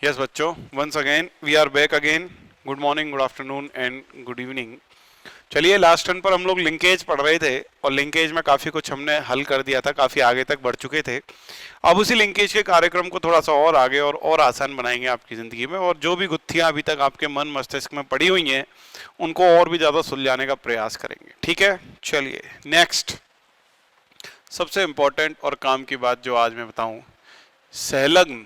Yes बच्चों, once again we are back again. Good morning, good afternoon and good evening. चलिए, last turn पर हम लोग linkage पढ़ रहे थे और लिंकेज में काफ़ी कुछ हमने हल कर दिया था, काफ़ी आगे तक बढ़ चुके थे। अब उसी लिंकेज के कार्यक्रम को थोड़ा सा और आगे और आसान बनाएंगे आपकी ज़िंदगी में, और जो भी गुत्थियाँ अभी तक आपके मन मस्तिष्क में पड़ी हुई हैं उनको और भी ज़्यादा सुलझाने का प्रयास करेंगे। ठीक है, चलिए नेक्स्ट सबसे इम्पोर्टेंट और काम की बात जो आज मैं बताऊँ, संलग्न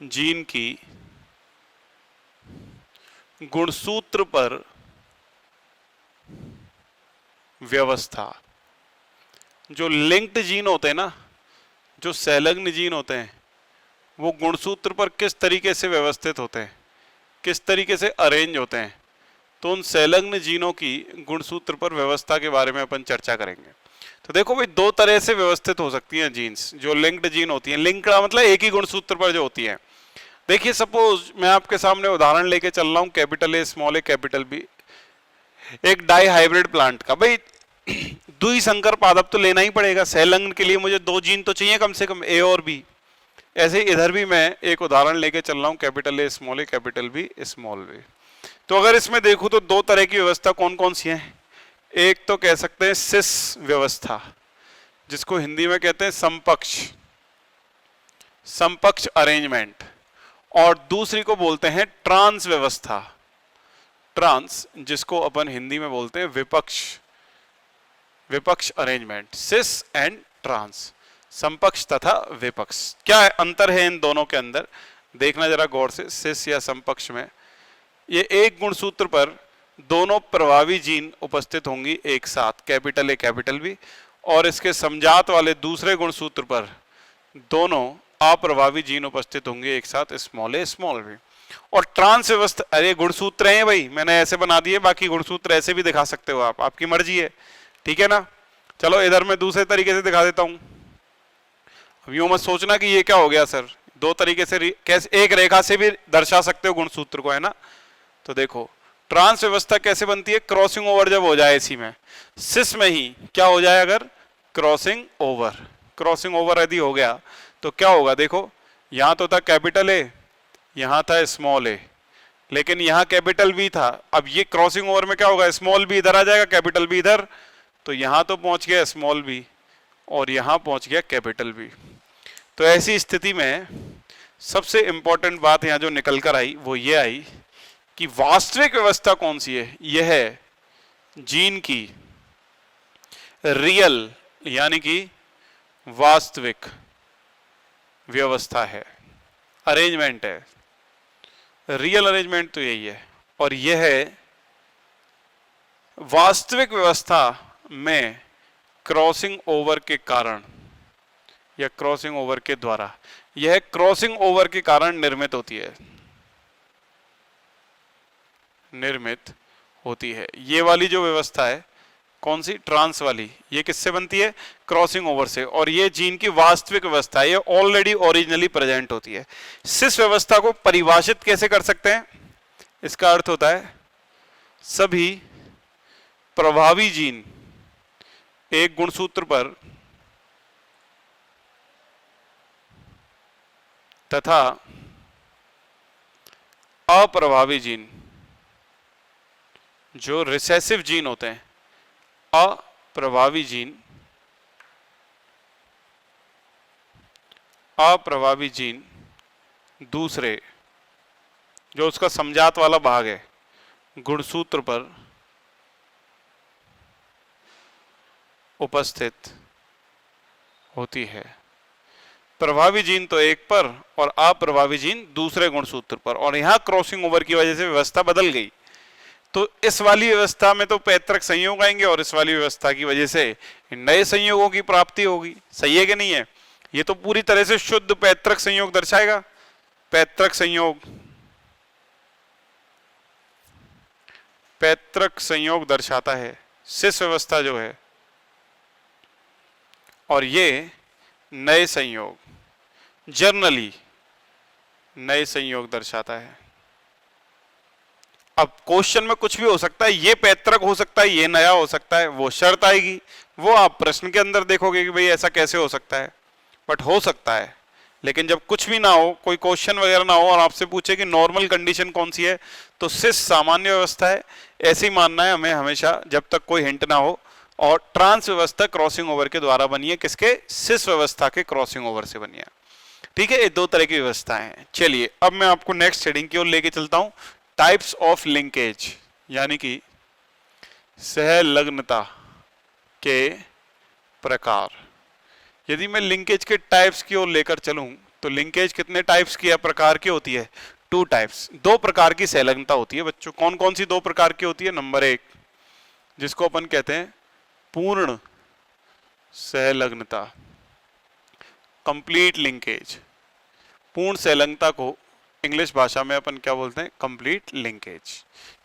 जीन की गुणसूत्र पर व्यवस्था। जो लिंक्ड जीन होते हैं ना, जो संलग्न जीन होते हैं, वो गुणसूत्र पर किस तरीके से व्यवस्थित होते हैं, किस तरीके से अरेंज होते हैं, तो उन संलग्न जीनों की गुणसूत्र पर व्यवस्था के बारे में अपन चर्चा करेंगे। तो देखो भाई, दो तरह से व्यवस्थित हो सकती हैं जीन्स जो लिंक्ड जीन होती हैं। लिंक्ड मतलब एक ही गुणसूत्र पर जो होती हैं। देखिए, सपोज मैं आपके सामने उदाहरण लेके चल रहा हूं, capital A small A capital B, एक डाई हाइब्रिड प्लांट का। भाई द्विसंकर पादप तो लेना ही पड़ेगा, संलग्न के लिए मुझे दो जीन तो चाहिए कम से कम, ए और बी। ऐसे इधर भी मैं एक उदाहरण लेके चल रहा हूं, capital A capital B small B. तो अगर इसमें देखूं तो दो तरह की व्यवस्था कौन कौन सी है। एक तो कह सकते हैं सिस व्यवस्था, जिसको हिंदी में कहते हैं समपक्ष, समपक्ष अरेंजमेंट, और दूसरी को बोलते हैं ट्रांस व्यवस्था, ट्रांस, जिसको अपन हिंदी में बोलते हैं विपक्ष, विपक्ष अरेंजमेंट। सिस एंड ट्रांस, समपक्ष तथा विपक्ष। क्या अंतर है इन दोनों के अंदर, देखना जरा गौर से। सिस या समपक्ष में ये एक गुणसूत्र पर दोनों प्रभावी जीन उपस्थित होंगी एक साथ, कैपिटल ए कैपिटल बी, और इसके समजात वाले दूसरे गुणसूत्र पर दोनों अप्रभावी जीन उपस्थित होंगे एक साथ, स्मॉल ए स्मॉल बी। और ट्रांस व्यवस्था, अरे गुणसूत्र हैं भाई, मैंने ऐसे बना दिए, बाकी गुणसूत्र ऐसे भी दिखा सकते हो आप, आपकी मर्जी है, ठीक है ना। चलो इधर मैं दूसरे तरीके से दिखा देता हूं। अब यूं मत सोचना कि ये क्या हो गया सर, दो तरीके से कैसे, एक रेखा से भी दर्शा सकते हो गुणसूत्र को, है ना। तो देखो ट्रांस व्यवस्था कैसे बनती है, क्रॉसिंग ओवर जब हो जाए इसी में, सिस में ही क्या हो जाए, अगर क्रॉसिंग ओवर, क्रॉसिंग ओवर यदि हो गया तो क्या होगा, देखो यहां तो था कैपिटल ए, यहां था स्मॉल ए, लेकिन यहां कैपिटल बी था। अब ये क्रॉसिंग ओवर में क्या होगा, स्मॉल बी इधर आ जाएगा, कैपिटल बी इधर, तो यहां तो पहुंच गया स्मॉल बी और यहां पहुंच गया कैपिटल बी। तो ऐसी स्थिति में सबसे इंपॉर्टेंट बात यहां जो निकल कर आई वो ये आई कि वास्तविक व्यवस्था कौन सी है, यह है जीन की रियल, यानी कि वास्तविक व्यवस्था है, अरेंजमेंट है। रियल अरेंजमेंट तो यही है, और यह है वास्तविक व्यवस्था में क्रॉसिंग ओवर के कारण या क्रॉसिंग ओवर के द्वारा, यह क्रॉसिंग ओवर के कारण निर्मित होती है, निर्मित होती है। ये वाली जो व्यवस्था है, कौन सी, ट्रांस वाली, ये किससे बनती है, क्रॉसिंग ओवर से, और ये जीन की वास्तविक व्यवस्था है, ये ऑलरेडी ओरिजिनली प्रेजेंट होती है। सिस व्यवस्था को परिभाषित कैसे कर सकते हैं, इसका अर्थ होता है सभी प्रभावी जीन एक गुणसूत्र पर तथा अप्रभावी जीन, जो रिसेसिव जीन होते हैं, अप्रभावी जीन, अप्रभावी जीन दूसरे, जो उसका समजात वाला भाग है, गुणसूत्र पर उपस्थित होती है। प्रभावी जीन तो एक पर और अप्रभावी जीन दूसरे गुणसूत्र पर, और यहां क्रॉसिंग ओवर की वजह से व्यवस्था बदल गई। तो इस वाली व्यवस्था में तो पैतृक संयोग आएंगे, और इस वाली व्यवस्था की वजह से नए संयोगों की प्राप्ति होगी। सही है कि नहीं है, ये तो पूरी तरह से शुद्ध पैतृक संयोग दर्शाएगा। पैतृक संयोग, पैतृक संयोग दर्शाता है सिस व्यवस्था जो है, और ये नए संयोग, जर्नली नए संयोग दर्शाता है। अब क्वेश्चन में कुछ भी हो सकता है, ये पैतृक हो सकता है, ये नया हो सकता है, वो शर्त आएगी, वो आप प्रश्न के अंदर देखोगे कि भाई ऐसा कैसे हो सकता है, बट हो सकता है। लेकिन जब कुछ भी ना हो, कोई क्वेश्चन वगैरह ना हो और आपसे पूछे कि नॉर्मल कंडीशन कौन सी है, तो सिस सामान्य व्यवस्था है, ऐसे ही मानना है हमें हमेशा जब तक कोई हिंट ना हो। और ट्रांस व्यवस्था क्रॉसिंग ओवर के द्वारा बनी है, किसके? सिस व्यवस्था के क्रॉसिंग ओवर से बनी है। ठीक है, ये दो तरह की व्यवस्थाएं हैं। चलिए अब मैं आपको नेक्स्ट हेडिंग की ओर लेके चलता हूं, टाइप्स ऑफ लिंकेज, यानी कि सहलग्नता के प्रकार। यदि मैं लिंकेज के टाइप्स की ओर लेकर चलूं तो लिंकेज कितने टाइप्स की या प्रकार की होती है? 2 टाइप्स, 2 प्रकार की सहलग्नता होती है बच्चों। कौन कौन सी 2 प्रकार की होती है? नंबर 1, जिसको अपन कहते हैं पूर्ण सहलग्नता, कंप्लीट लिंकेज। पूर्ण सहलग्नता को इंग्लिश भाषा में अपन क्या बोलते हैं? Complete linkage.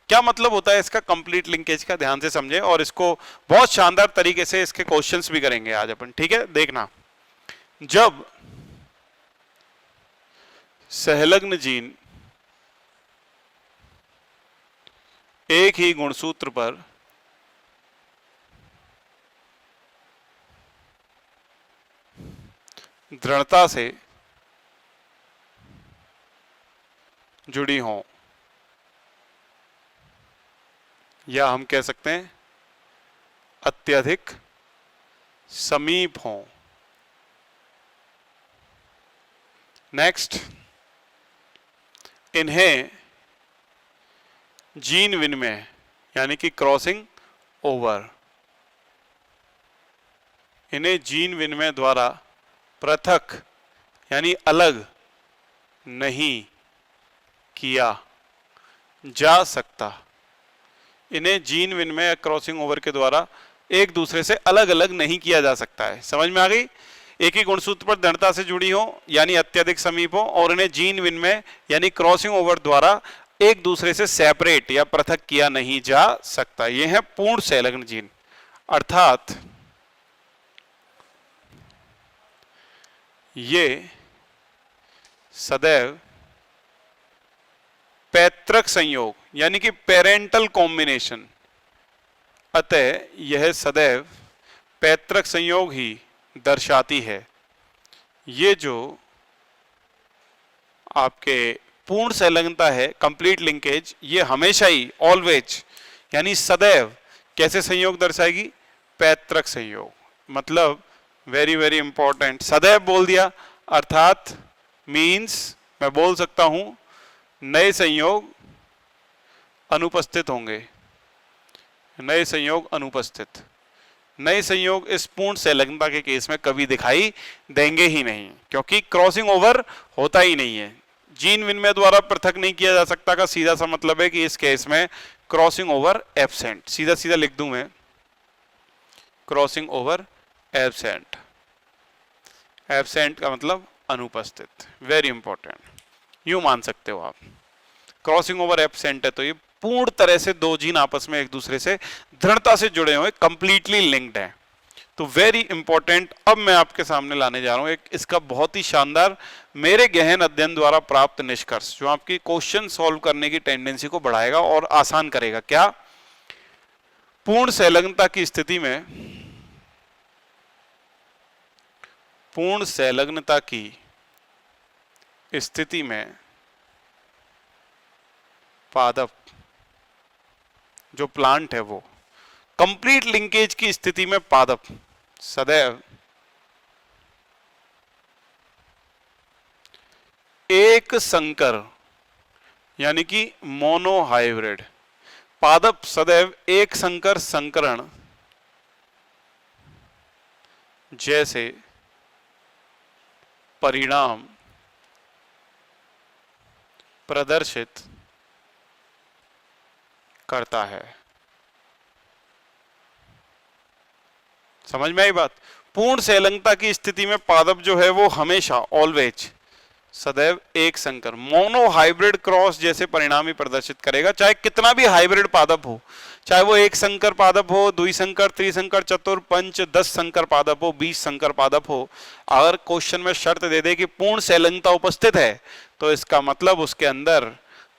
क्या मतलब होता है इसका कंप्लीट लिंकेज का? ध्यान से समझे और इसको बहुत शानदार तरीके से इसके क्वेश्चंस भी करेंगे आज अपन। ठीक है, देखना। जब सहलग्न जीन एक ही गुणसूत्र पर दृढ़ता से जुड़ी हों, या हम कह सकते हैं अत्यधिक समीप हों। नेक्स्ट, इन्हें जीन विनिमय यानी कि क्रॉसिंग ओवर, इन्हें जीन विनिमय द्वारा पृथक यानी अलग नहीं किया जा सकता। इन्हें जीन विनिमय या क्रॉसिंग ओवर के द्वारा एक दूसरे से अलग अलग नहीं किया जा सकता है। समझ में आ गई? एक ही गुणसूत्र पर दृढ़ता से जुड़ी हो यानी अत्यधिक समीप हो, और इन्हें जीन विनिमय यानी क्रॉसिंग ओवर द्वारा एक दूसरे से सेपरेट या पृथक किया नहीं जा सकता। यह है पूर्ण सहलग्न जीन, अर्थात ये सदैव पैतृक संयोग यानी कि पेरेंटल कॉम्बिनेशन, अतः यह सदैव पैतृक संयोग ही दर्शाती है। ये जो आपके पूर्ण संलग्नता है, कंप्लीट लिंकेज, ये हमेशा ही ऑलवेज यानी सदैव कैसे संयोग दर्शाएगी? पैतृक संयोग। मतलब वेरी वेरी इंपॉर्टेंट, सदैव बोल दिया अर्थात मीन्स मैं बोल सकता हूं नए संयोग अनुपस्थित होंगे। नए संयोग अनुपस्थित, नए संयोग इस पूर्ण संलग्नता के केस में कभी दिखाई देंगे ही नहीं, क्योंकि क्रॉसिंग ओवर होता ही नहीं है। जीन विनिमय द्वारा पृथक नहीं किया जा सकता का सीधा सा मतलब है कि इस केस में क्रॉसिंग ओवर एब्सेंट। सीधा सीधा लिख दूं मैं, क्रॉसिंग ओवर एब्सेंट। एब्सेंट का मतलब अनुपस्थित, वेरी इंपॉर्टेंट, यूं मान सकते हो आप। क्रॉसिंग ओवर एब्सेंट है तो ये पूर्ण तरह से दो जीन आपस में एक दूसरे से दृढ़ता से जुड़े हुए, कंप्लीटली लिंक्ड हैं। तो वेरी इंपॉर्टेंट, अब मैं आपके सामने लाने जा रहा हूं एक इसका बहुत ही शानदार मेरे गहन अध्ययन द्वारा प्राप्त निष्कर्ष, जो आपकी क्वेश्चन सॉल्व करने की टेंडेंसी को बढ़ाएगा और आसान करेगा। क्या? पूर्ण संलग्नता की स्थिति में, पूर्ण संलग्नता की स्थिति में पादप जो प्लांट है, वो कंप्लीट लिंकेज की स्थिति में पादप सदैव एक संकर यानी कि मोनोहाइब्रिड, पादप सदैव एक संकर संकरण जैसे परिणाम प्रदर्शित करता है। समझ में आई बात? पूर्ण संलग्नता की स्थिति में पादप जो है वो हमेशा ऑलवेज सदैव एक संकर मोनोहाइब्रिड क्रॉस जैसे परिणाम ही प्रदर्शित करेगा, चाहे कितना भी हाइब्रिड पादप हो, चाहे वो एक संकर पादप हो, द्विसंकर, त्रिसंकर, चतुर, पंच, 10 संकर पादप हो, 20 संकर पादप हो। अगर क्वेश्चन में शर्त दे दे कि पूर्ण संलग्नता उपस्थित है, तो इसका मतलब उसके अंदर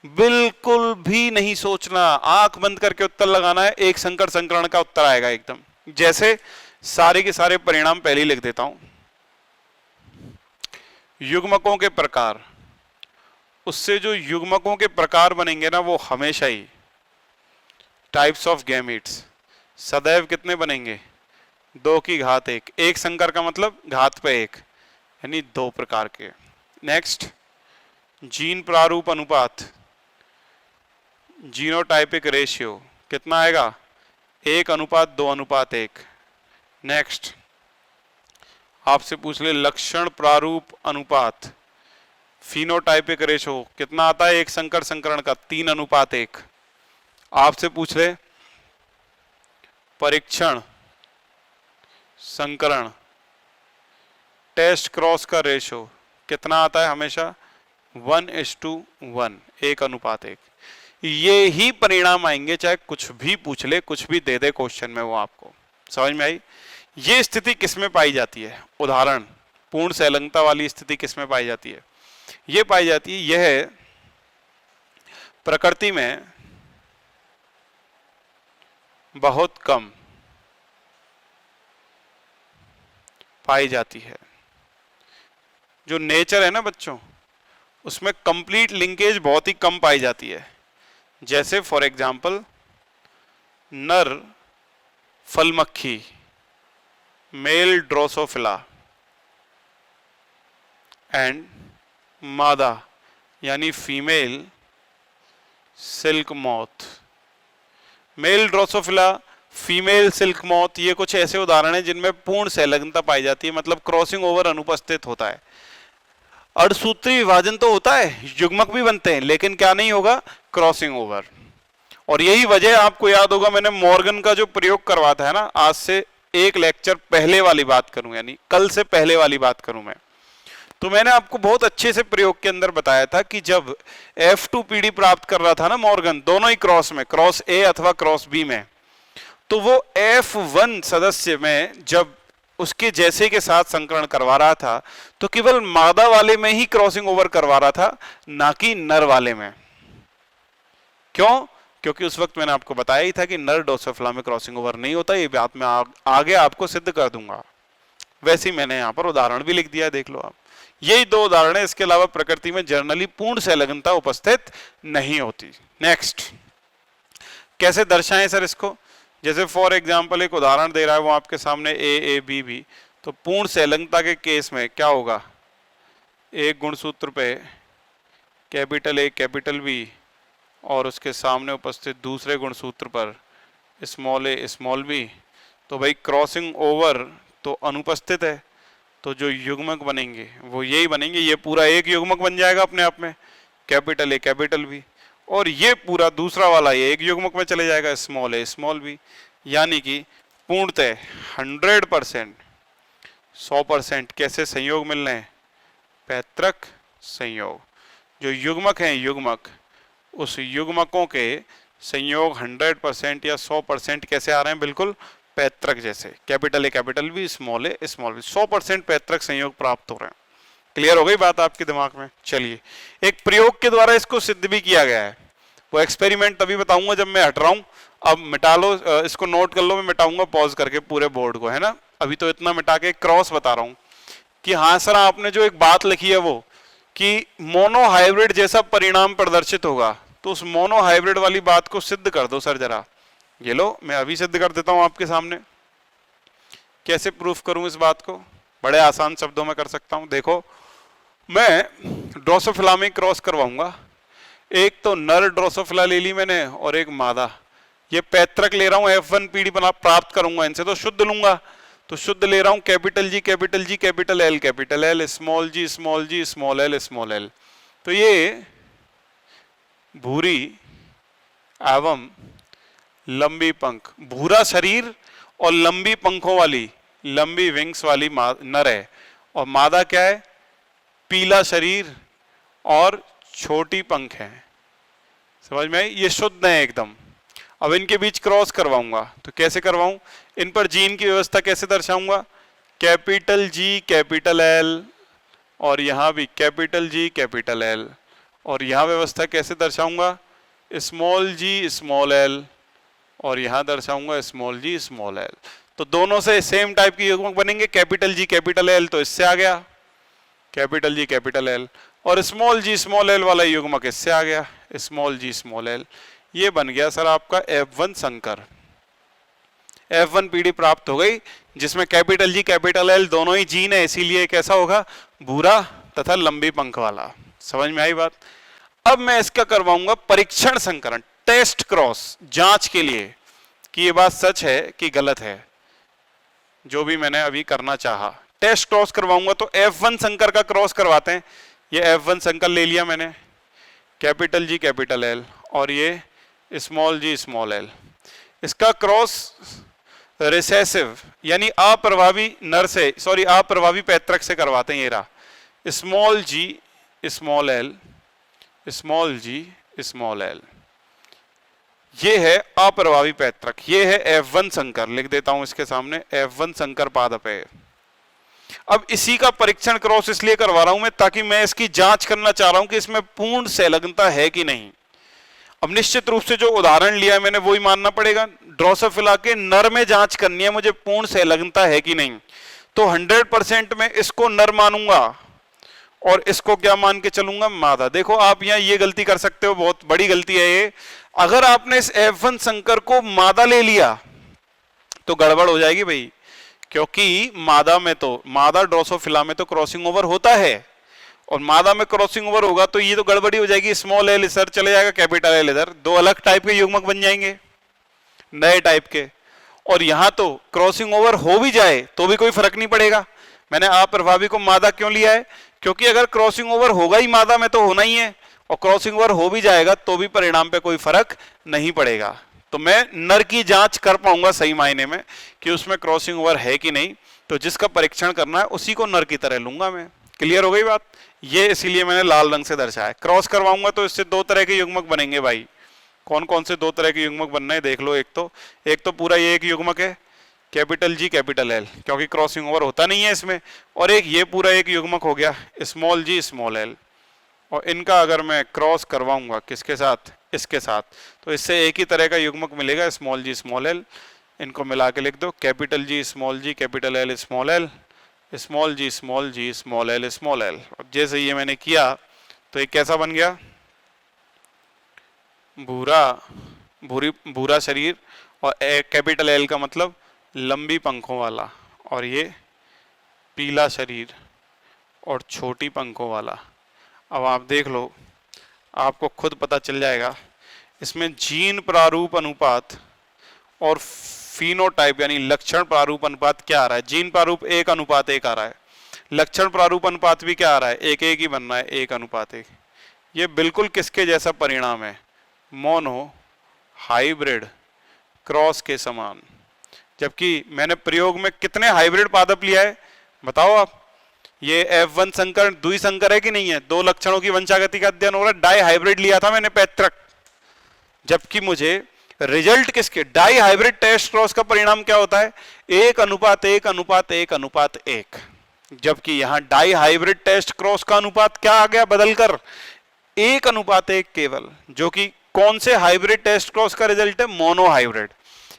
बिल्कुल भी नहीं सोचना, आंख बंद करके उत्तर लगाना है, एक संकर संकरण का उत्तर आएगा एकदम। जैसे सारे के सारे परिणाम पहले ही लिख देता हूं। युग्मकों के प्रकार, उससे जो युग्मकों के प्रकार बनेंगे ना वो हमेशा ही टाइप्स ऑफ गैमीट्स सदैव कितने बनेंगे, 2 की घात 1। एक संकर का मतलब घात पे 1, यानी 2 प्रकार के। नेक्स्ट, जीन प्रारूप अनुपात, जीनोटाइपिक रेशियो कितना आएगा, 1:2:1। नेक्स्ट, आपसे पूछ ले लक्षण प्रारूप अनुपात, फिनोटाइपिक रेशियो कितना आता है एक संकर संकरण का, 3:1। आपसे पूछ ले परीक्षण संकरण टेस्ट क्रॉस का रेशो कितना आता है हमेशा, 1:1, 1:1। ये ही परिणाम आएंगे चाहे कुछ भी पूछ ले, कुछ भी दे दे क्वेश्चन में, वो आपको समझ में आई। ये स्थिति किसमें पाई जाती है, उदाहरण पूर्ण संलग्नता वाली स्थिति किसमें पाई जाती है, ये पाई जाती है, यह प्रकृति में बहुत कम पाई जाती है। जो नेचर है ना बच्चों, उसमें कंप्लीट लिंकेज बहुत ही कम पाई जाती है। जैसे फॉर एग्जाम्पल नर फल मक्खी, मेल ड्रोसोफिला, एंड मादा यानी female silk moth. Male Drosophila, female silk moth, ये कुछ ऐसे उदाहरण हैं जिनमें पूर्ण संलग्नता पाई जाती है, मतलब क्रॉसिंग ओवर अनुपस्थित होता है। अर्धसूत्री विभाजन तो होता है, युग्मक भी बनते हैं, लेकिन क्या नहीं होगा, क्रॉसिंग ओवर। और यही वजह आपको याद होगा, मैंने मॉर्गन का जो प्रयोग करवाता है ना, आज से एक लेक्चर पहले वाली बात करूं, यानी कल से पहले वाली बात करूं मैं, तो मैंने आपको बहुत अच्छे से प्रयोग के अंदर बताया था कि जब F2PD प्राप्त कर रहा था ना मॉर्गन, दोनों ही क्रॉस में, क्रॉस A अथवा क्रॉस B में, तो वो F1 सदस्य में जब उसके जैसे के साथ संकरण करवा रहा था तो केवल मादा वाले में ही क्रॉसिंग ओवर करवा रहा था, ना कि नर वाले में। क्यों? क्योंकि उस वक्त मैंने आपको बताया ही था कि नर ड्रोसोफिला में क्रॉसिंग ओवर नहीं होता, ये बात मैं आगे आपको सिद्ध कर दूंगा। वैसे ही मैंने यहाँ पर उदाहरण भी लिख दिया, देख लो आप। यही 2 उदाहरण है, इसके अलावा प्रकृति में जनरली पूर्ण संलग्नता उपस्थित नहीं होती। नेक्स्ट, कैसे दर्शाएं सर इसको, जैसे फॉर एग्जाम्पल एक उदाहरण दे रहा है वो आपके सामने A B, तो पूर्ण संलग्नता के केस में क्या होगा, एक गुणसूत्र पे कैपिटल A कैपिटल B और उसके सामने उपस्थित दूसरे गुणसूत्र पर स्मॉल a स्मॉल b, तो भाई क्रॉसिंग ओवर तो अनुपस्थित है, तो जो युग्मक बनेंगे वो यही बनेंगे, ये पूरा एक युग्मक बन जाएगा अपने आप में, कैपिटल A कैपिटल B, और ये पूरा दूसरा वाला ये एक युग्मक में चले जाएगा, स्मॉल a स्मॉल b। यानी कि पूर्णतः 100% 100% कैसे संयोग मिल रहे हैं, पैतृक संयोग। जो युग्मक हैं युग्मक, उस युग्मकों के संयोग 100% या 100% कैसे आ रहे हैं, बिल्कुल पैतृक जैसे, capital A capital B small a small b, 100% पैतृक संयोग प्राप्त हो रहे हैं। क्लियर हो गई बात आपके दिमाग में। चलिए, एक प्रयोग के द्वारा इसको सिद्ध भी किया गया है, वो एक्सपेरिमेंट तभी बताऊंगा जब मैं हट रहा हूं। अब मिटा लो, इसको नोट कर लो, मैं मिटाऊंगा पॉज करके पूरे बोर्ड को, है ना। अभी तो इतना मिटा के क्रॉस बता रहा हूं कि हाँ सर आपने जो एक बात लिखी है वो कि मोनो हाइब्रिड जैसा परिणाम प्रदर्शित होगा, तो उस मोनो हाइब्रिड वाली बात को सिद्ध कर दो सर जरा। ये लो मैं अभी सिद्ध कर देता हूं आपके सामने। कैसे प्रूफ करूं इस बात को, बड़े आसान शब्दों में कर सकता हूं। देखो, मैं ड्रोसोफिला में क्रॉस करवाऊंगा, एक तो नर ड्रोसोफिला ले ली मैंने और एक मादा, ये पैतृक ले रहा हूं, F1PD प्राप्त करूंगा, इनसे तो शुद्ध लूंगा, तो शुद्ध ले रहा हूं capital G capital G capital L small g small l small l। तो ये भूरी एवं लंबी पंख, भूरा शरीर और लंबी पंखों वाली, लंबी विंग्स वाली नर है, और मादा क्या है, पीला शरीर और छोटी पंख है। समझ में आई, ये शुद्ध है एकदम। अब इनके बीच क्रॉस करवाऊंगा, तो कैसे करवाऊं, इन पर जीन की व्यवस्था कैसे दर्शाऊंगा, कैपिटल G कैपिटल L, और यहां भी कैपिटल G कैपिटल L, और यहां व्यवस्था कैसे दर्शाऊंगा, स्मॉल g स्मॉल l, और यहां दर्शाऊंगा स्मॉल g स्मॉल l। तो दोनों से सेम टाइप की युग्मक बनेंगे, कैपिटल G कैपिटल L, तो इससे आ गया कैपिटल जी कैपिटल एल, और स्मॉल जी स्मॉल एल वाला युग्मक इससे आ गया, स्मॉल जी स्मॉल एल। ये बन गया सर आपका F1 संकर। F1 पीढ़ी प्राप्त हो गई जिसमें कैपिटल जी कैपिटल एल दोनों ही जीन है, इसीलिए कैसा होगा, भूरा तथा लंबी पंख वाला। समझ में आई बात। अब मैं इसका करवाऊंगा परीक्षण संकरण, टेस्ट क्रॉस, जांच के लिए कि ये बात सच है कि गलत है। जो भी मैंने अभी करना चाहा, टेस्ट क्रॉस करवाऊंगा तो F1 संकर का क्रॉस करवाते हैं। ये F1 संकर ले लिया मैंने, कैपिटल जी कैपिटल एल, और ये स्मॉल जी स्मॉल एल। इसका क्रॉस रिसेसिव यानी अप्रभावी नर से, सॉरी अप्रभावी पैतृक से करवाते हैं। ये रहा small G small L, small G small L, ये है अप्रभावी पैतृक। ये है F1 संकर, लिख देता हूं इसके सामने, F1 संकर पादप है। अब इसी का परीक्षण क्रॉस इसलिए करवा रहा हूं मैं ताकि मैं इसकी जांच करना चाह रहा हूं कि इसमें पूर्ण संलग्नता है कि नहीं। अब निश्चित रूप से जो उदाहरण लिया है मैंने वही मानना पड़ेगा। ड्रोसोफिला के नर में जांच करनी है मुझे, पूर्ण संलग्नता है कि नहीं। तो 100% में इसको नर मानूंगा और इसको क्या मान के चलूंगा, मादा। देखो आप यहां ये गलती कर सकते हो, बहुत बड़ी गलती है ये। अगर आपने इस F1 संकर को मादा ले लिया तो गड़बड़ हो जाएगी भाई, क्योंकि मादा में तो, मादा ड्रोसोफिला में तो क्रॉसिंग ओवर होता है, और मादा में क्रॉसिंग ओवर होगा तो ये तो गड़बड़ी हो जाएगी। स्मॉल एल इधर चले जाएगा, कैपिटल एल इधर, दो अलग टाइप के युग्मक बन जाएंगे, नए टाइप के। और यहां तो क्रॉसिंग ओवर हो भी जाए तो भी कोई फर्क नहीं पड़ेगा। मैंने अप्रभावी को मादा क्यों लिया है, क्योंकि अगर क्रॉसिंग ओवर होगा ही मादा में तो होना ही है, और क्रॉसिंग ओवर हो भी जाएगा तो भी परिणाम पे कोई फर्क नहीं पड़ेगा। तो मैं नर की जांच कर पाऊंगा सही मायने में कि उसमें क्रॉसिंग ओवर है कि नहीं। तो जिसका परीक्षण करना है उसी को नर की तरह लूंगा मैं। क्लियर हो गई बात। ये इसीलिए मैंने लाल रंग से दर्शाया। क्रॉस करवाऊंगा तो इससे दो तरह के युग्मक बनेंगे भाई। कौन कौन से दो तरह के युग्मक बनना है देख लो। एक तो पूरा ये एक युग्मक है, कैपिटल जी कैपिटल एल, क्योंकि क्रॉसिंग ओवर होता नहीं है इसमें। और एक ये पूरा एक युग्मक हो गया स्मॉल जी स्मॉल एल। और इनका अगर मैं क्रॉस करवाऊंगा किसके साथ, इसके साथ, तो इससे एक ही तरह का युग्मक मिलेगा स्मॉल जी स्मॉल एल। इनको मिला के लिख दो capital G small G capital L small L, small G small L small L. अब जैसे ये मैंने किया तो ये कैसा बन गया, भूरा शरीर, और कैपिटल एल का मतलब लंबी पंखों वाला, और ये पीला शरीर और छोटी पंखों वाला। अब आप देख लो, आपको खुद पता चल जाएगा इसमें जीन प्रारूप अनुपात और फिनोटाइप यानी लक्षण प्रारूप अनुपात क्या आ रहा है। जीन प्रारूप 1:1 आ रहा है, लक्षण प्रारूप अनुपात भी क्या आ रहा है, 1:1 ही बन रहा है, 1:1। ये बिल्कुल किसके जैसा परिणाम है, मोनो हाइब्रिड क्रॉस के समान। जबकि मैंने प्रयोग में कितने हाइब्रिड पादप लिया है बताओ आप। ये F1 संकर द्विसंकर है कि नहीं है, दो लक्षणों की वंशागति का अध्ययन हो रहा है। डाई हाइब्रिड लिया था मैंने पैतृक, जबकि मुझे रिजल्ट किसके, डाई हाइब्रिड टेस्ट क्रॉस का परिणाम क्या होता है, 1:1:1:1। जबकि यहां डाई हाइब्रिड टेस्ट क्रॉस का अनुपात क्या आ गया बदलकर, 1:1 केवल, जो कि कौन से हाइब्रिड टेस्ट क्रॉस का रिजल्ट है, मोनो हाइब्रिड।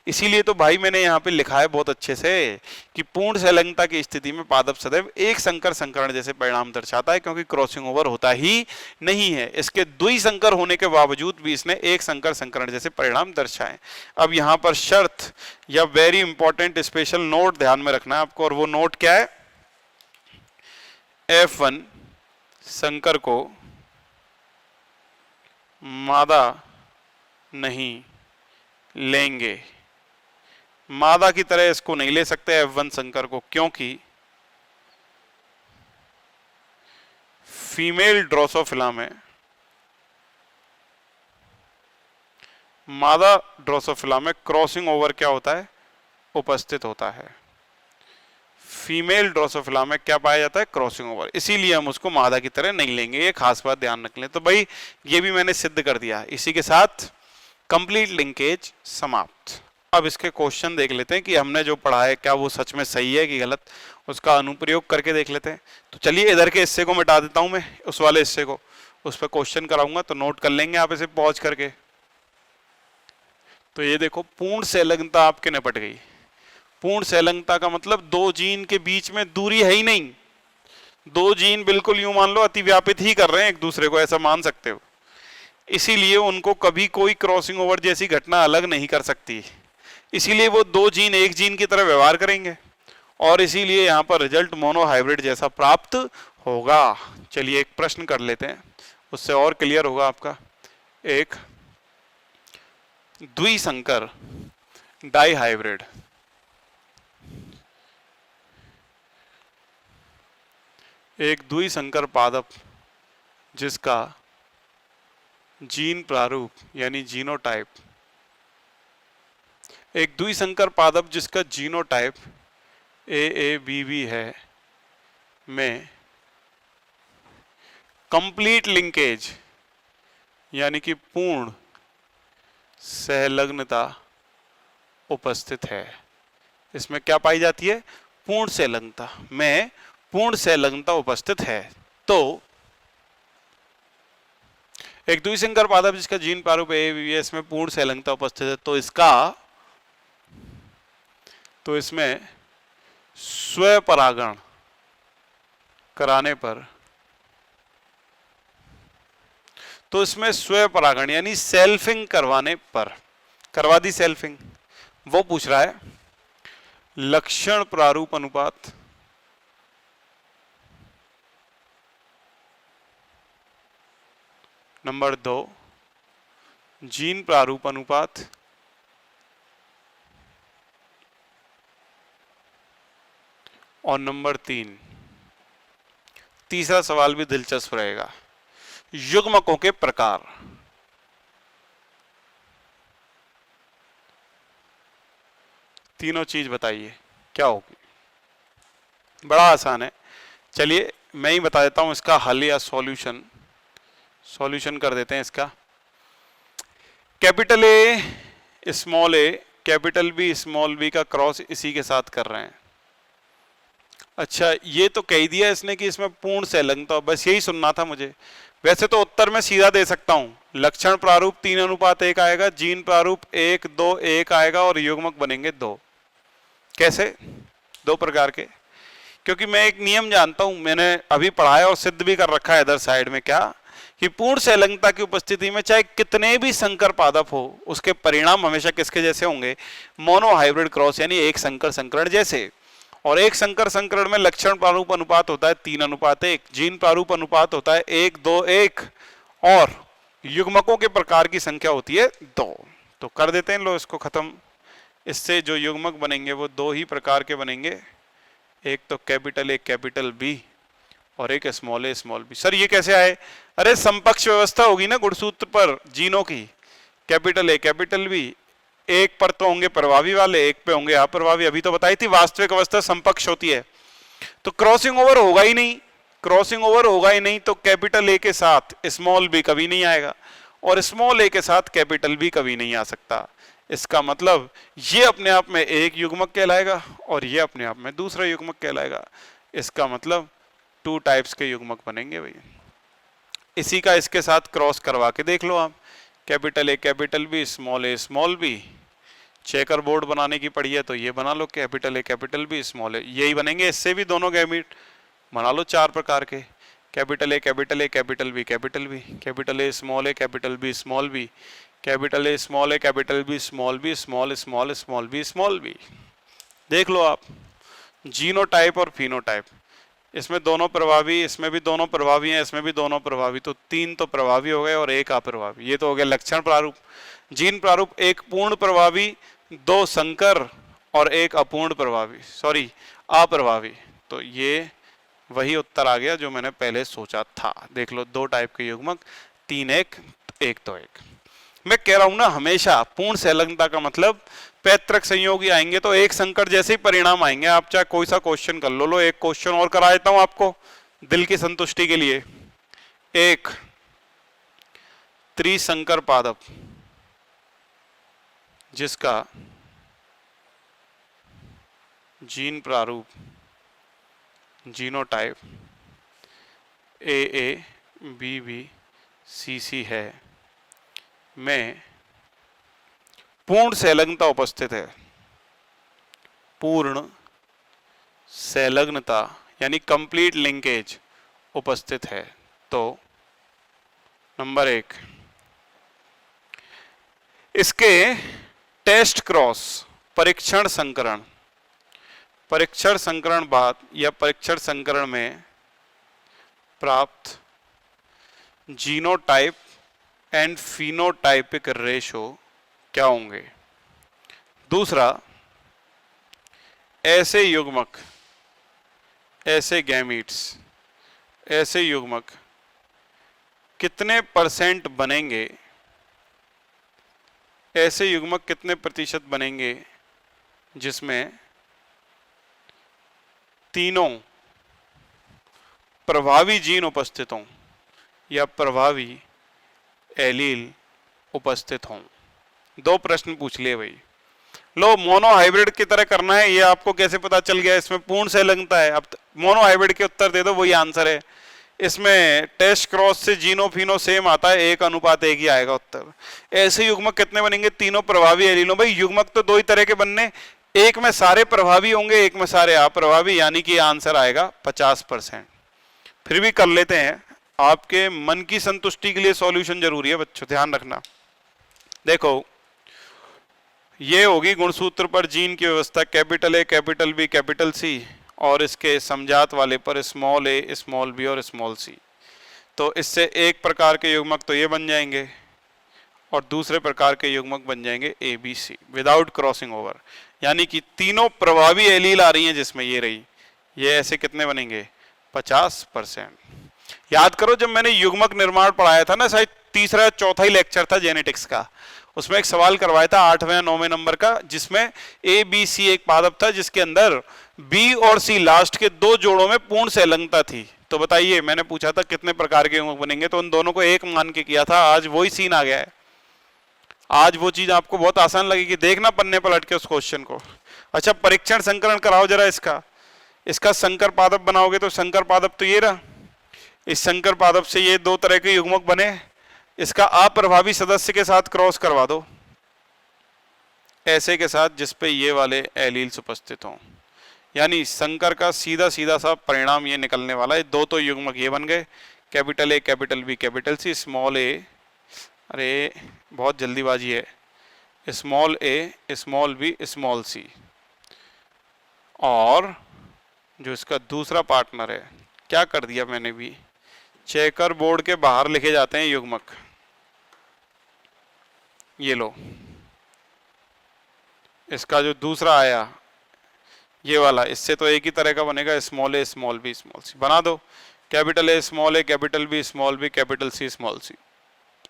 इसीलिए तो भाई मैंने यहाँ पे लिखा है बहुत अच्छे से कि पूर्ण संलग्नता की स्थिति में पादप सदैव एक संकर संकरण जैसे परिणाम दर्शाता है, क्योंकि क्रॉसिंग ओवर होता ही नहीं है। इसके द्विसंकर होने के बावजूद भी इसने एक संकर संकरण जैसे परिणाम दर्शाए। अब यहाँ पर शर्त या वेरी इंपॉर्टेंट स्पेशल नोट ध्यान में रखना है आपको, और वो नोट क्या है, F1 संकर को मादा नहीं लेंगे, मादा की तरह इसको नहीं ले सकते F1 संकर को, क्योंकि फीमेल ड्रोसोफिला में, मादा ड्रोसोफिला में क्रॉसिंग ओवर क्या होता है, उपस्थित होता है। फीमेल ड्रोसोफिला में क्या पाया जाता है, क्रॉसिंग ओवर। इसीलिए हम उसको मादा की तरह नहीं लेंगे, ये खास बात ध्यान रख लें। तो भाई ये भी मैंने सिद्ध कर दिया। इसी के साथ कंप्लीट लिंकेज समाप्त। अब इसके क्वेश्चन देख लेते हैं कि हमने जो पढ़ा है क्या वो सच में सही है कि गलत, उसका अनुप्रयोग करके देख लेते हैं। तो चलिए इधर के हिस्से को मिटा देता हूं मैं, उस वाले हिस्से को, उस पर क्वेश्चन कराऊंगा तो नोट कर लेंगे आप इसे पॉज करके। तो ये देखो, पूर्ण संलग्नता आपके निपट गई। पूर्ण संलग्नता का मतलब दो जीन के बीच में दूरी है ही नहीं, दो जीन बिल्कुल यूं मान लो अतिव्यापित ही कर रहे हैं एक दूसरे को, ऐसा मान सकते हो। इसीलिए उनको कभी कोई क्रॉसिंग ओवर जैसी घटना अलग नहीं कर सकती, इसीलिए वो दो जीन एक जीन की तरह व्यवहार करेंगे और इसीलिए यहां पर रिजल्ट मोनोहाइब्रिड जैसा प्राप्त होगा। चलिए एक प्रश्न कर लेते हैं, उससे और क्लियर होगा आपका। एक द्विसंकर डाइहाइब्रिड, एक द्विसंकर पादप जिसका जीन प्रारूप यानी जीनोटाइप, एक द्विसंकर पादप जिसका जीनोटाइप AABB है, में कंप्लीट लिंकेज यानी कि पूर्ण संलग्नता उपस्थित है। इसमें क्या पाई जाती है? पूर्ण संलग्नता, में पूर्ण संलग्नता उपस्थित है। तो एक द्विसंकर पादप जिसका जीन प्रारूप AABB में पूर्ण संलग्नता उपस्थित है, तो इसमें स्वपरागण कराने पर, तो इसमें स्वपरागण यानी सेल्फिंग करवाने पर, करवा दी सेल्फिंग, वो पूछ रहा है लक्षण प्रारूप अनुपात नंबर 2, जीन प्रारूप अनुपात और नंबर 3, तीसरा सवाल भी दिलचस्प रहेगा, युग्मकों के प्रकार। तीनों चीज बताइए क्या होगी। बड़ा आसान है, चलिए मैं ही बता देता हूं इसका हल या सॉल्यूशन कर देते हैं इसका। Capital A small A capital B small B का क्रॉस इसी के साथ कर रहे हैं। अच्छा, ये तो कह दिया इसने कि इसमें पूर्ण संलग्नता, बस यही सुनना था मुझे। वैसे तो उत्तर में सीधा दे सकता हूं, लक्षण प्रारूप 3:1 आएगा, जीन प्रारूप 1:2:1 आएगा और युग्मक बनेंगे 2। कैसे? 2 प्रकार के, क्योंकि मैं एक नियम जानता हूं, मैंने अभी पढ़ाया और सिद्ध भी कर रखा है इधर साइड में, क्या कि पूर्ण संलग्नता की उपस्थिति में चाहे कितने भी संकर पादप हो, उसके परिणाम हमेशा किसके जैसे होंगे? मोनोहाइब्रिड क्रॉस यानी एक संकर संकरण जैसे। और एक संकर संकरण में लक्षण प्रारूप अनुपात होता है 3:1, जीन प्रारूप अनुपात होता है 1:2:1 और युग्मकों के प्रकार की संख्या होती है 2। तो कर देते हैं लो इसको खत्म। इससे जो युग्मक बनेंगे वो 2 ही प्रकार के बनेंगे, एक तो कैपिटल ए कैपिटल बी और एक स्मॉल ए स्मॉल बी। सर ये कैसे आए? अरे समपक्ष व्यवस्था होगी ना गुणसूत्र पर जीनों की, कैपिटल ए कैपिटल बी, एक पर तो होंगे प्रभावी वाले, एक पे होंगे अप्रभावी। अभी तो बताई थी वास्तविक अवस्था समपक्ष होती है, तो क्रॉसिंग ओवर होगा ही नहीं, क्रॉसिंग ओवर होगा ही नहीं, तो कैपिटल ए के साथ स्मॉल बी कभी नहीं आएगा और स्मॉल ए के साथ कैपिटल बी कभी नहीं आ सकता। इसका मतलब ये अपने आप में एक युग्मक कहलाएगा और ये अपने आप में दूसरा युग्मक कहलाएगा। इसका मतलब 2 टाइप्स के युग्मक बनेंगे भाई। इसी का इसके साथ क्रॉस करवा के देख लो आप, capital A capital B small B, checker board बनाने की पड़ी है तो ये बना लो, capital A capital B small A, यही बनेंगे। इससे भी दोनों गैमीट बना लो 4 प्रकार के, capital A capital B capital B, capital A capital B small B, capital A capital B small B, small B. देख लो आप, जीनोटाइप और फिनोटाइप, इसमें दोनों प्रभावी, इसमें भी दोनों प्रभावी हैं, इसमें भी दोनों प्रभावी, तो 3 तो प्रभावी हो गए और 1 अप्रभावी। ये तो हो गया लक्षण प्रारूप। जीन प्रारूप 1 पूर्ण प्रभावी, 2 संकर और 1 अपूर्ण प्रभावी, सॉरी अप्रभावी। तो ये वही उत्तर आ गया जो मैंने पहले सोचा था। देख लो 2 टाइप के युग्मक, 3:1, 1:1। मैं कह रहा हूं ना, हमेशा पूर्ण संलग्नता का मतलब पैतृक संयोगी आएंगे तो एक संकर जैसे ही परिणाम आएंगे। आप चाहे कोई सा क्वेश्चन कर लो। एक क्वेश्चन और करा देता हूं आपको दिल की संतुष्टि के लिए। एक त्रिसंकर पादप जिसका जीन प्रारूप जीनोटाइप AABBCC है, में पूर्ण संलग्नता उपस्थित है, पूर्ण संलग्नता यानी कंप्लीट लिंकेज उपस्थित है। तो नंबर 1, इसके टेस्ट क्रॉस परीक्षण संकरण बाद या परीक्षण संकरण में प्राप्त जीनोटाइप एंड फिनोटाइपिक रेशो क्या होंगे। दूसरा, ऐसे युग्मक, ऐसे गैमीट्स, ऐसे युग्मक कितने परसेंट बनेंगे, ऐसे युग्मक कितने प्रतिशत बनेंगे जिसमें तीनों प्रभावी जीन उपस्थित हों या प्रभावी एलील उपस्थित हों। 2 प्रश्न पूछ लिए भाई। लो, मोनो हाइब्रिड की तरह करना है, ये आपको कैसे पता चल गया, इसमें पूर्ण संलग्नता है। अब मोनो हाइब्रिड के उत्तर दे दो, वही आंसर है। इसमें टेस्ट क्रॉस से जीनो फिनो सेम आता है, 1:1 ही आएगा उत्तर। ऐसे युग्मक कितने बनेंगे, तीनों प्रभावी एलीलों। भाई युग्मक तो 2 ही तरह के बनने, एक में सारे प्रभावी होंगे, एक में सारे अप्रभावी, यानी कि आंसर आएगा 50%। फिर भी कर लेते हैं, आपके मन की संतुष्टि के लिए सॉल्यूशन जरूरी है बच्चों, ध्यान रखना। देखो, ये होगी गुणसूत्र पर जीन की व्यवस्था, capital A, capital B, capital C, और इसके समजात वाले पर स्मॉल ए, स्मॉल बी और स्मॉल सी। तो इससे एक प्रकार के युग्मक तो ये बन जाएंगे और दूसरे प्रकार के युग्मक बन जाएंगे A B C without crossing over, यानी कि तीनों प्रभावी एलील आ रही हैं जिसमें ये रही, ये ऐसे कितने बनेंगे, 50%। याद करो, जब मैंने युग्मक निर्माण पढ़ाया था ना, शायद तीसरा चौथा ही लेक्चर था जेनेटिक्स का, उसमें एक सवाल करवाया था 8वें या 9वें नंबर का, जिसमें ए बी सी एक पादप था जिसके अंदर बी और सी लास्ट के 2 जोड़ों में पूर्ण संलग्नता थी। तो बताइए, मैंने पूछा था कितने प्रकार के युग्मक बनेंगे, तो उन दोनों को एक मान के किया था। आज वही सीन आ गया है, आज वो चीज आपको बहुत आसान लगेगी, देखना पन्ने पलट के उस क्वेश्चन को। अच्छा, परीक्षण संकरण कराओ जरा इसका संकर पादप बनाओगे तो संकर पादप तो ये रहा, इस संकर पादप से ये 2 तरह के युग्मक बने, इसका अप्रभावी सदस्य के साथ क्रॉस करवा दो, ऐसे के साथ जिसपे ये वाले एलील्स उपस्थित हों, यानी संकर का सीधा सीधा सा परिणाम ये निकलने वाला है। 2 तो युग्मक ये बन गए, capital A, capital B, capital C, small A, अरे बहुत जल्दीबाजी है, स्मॉल ए, स्मॉल बी, स्मॉल सी, और जो इसका दूसरा पार्टनर है, क्या कर दिया मैंने भी, चेकर बोर्ड के बाहर लिखे जाते हैं युग्मक, ये लो, इसका जो दूसरा आया ये वाला, इससे तो एक ही तरह का बनेगा, स्मॉल ए, स्मॉल बी, स्मॉल सी। बना दो, capital A, small A, capital B, small B, capital C, small C,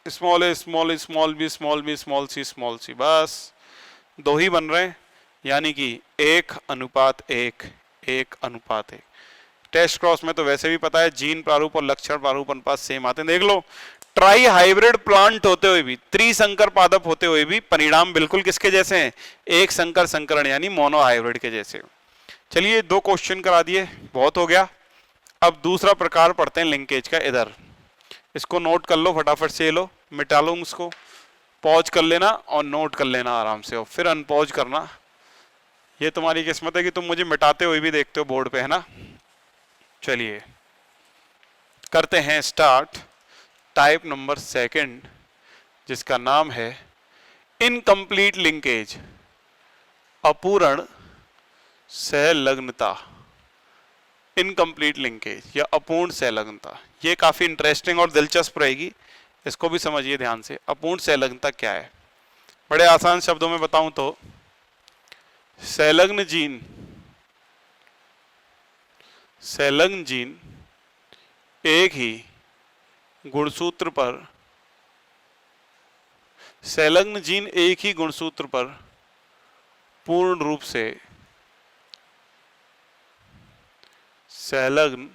small A, small, small B, small B, small C, small C, बस 2 ही बन रहे हैं, यानी कि 1:1, 1:1। टेस्ट क्रॉस में तो वैसे भी पता है जीन प्रारूप और लक्षण प्रारूप अनुपात सेम आते हैं। देख लो, ट्राई हाइब्रिड प्लांट होते हुए भी, त्रिसंकर पादप होते हुए भी परिणाम बिल्कुल किसके जैसे हैं, एक संकर संकरण यानी मोनो हाइब्रिड के जैसे। चलिए 2 क्वेश्चन करा दिए, बहुत हो गया। अब दूसरा प्रकार पढ़ते हैं लिंकेज का। इधर इसको नोट कर लो फटाफट से, लो मिटा लो, उसको पॉज कर लेना और नोट कर लेना आराम से, और फिर अनपॉज करना। ये तुम्हारी किस्मत है कि तुम मुझे मिटाते हुए भी देखते हो बोर्ड पे, है ना। चलिए करते हैं स्टार्ट। टाइप नंबर 2 जिसका नाम है इनकम्प्लीट लिंकेज, अपूर्ण संलग्नता। इनकम्प्लीट लिंकेज या अपूर्ण संलग्नता, ये काफी इंटरेस्टिंग और दिलचस्प रहेगी, इसको भी समझिए ध्यान से। अपूर्ण संलग्नता क्या है, बड़े आसान शब्दों में बताऊं तो संलग्न जीन एक ही गुणसूत्र पर, संलग्न जीन एक ही गुणसूत्र पर पूर्ण रूप से संलग्न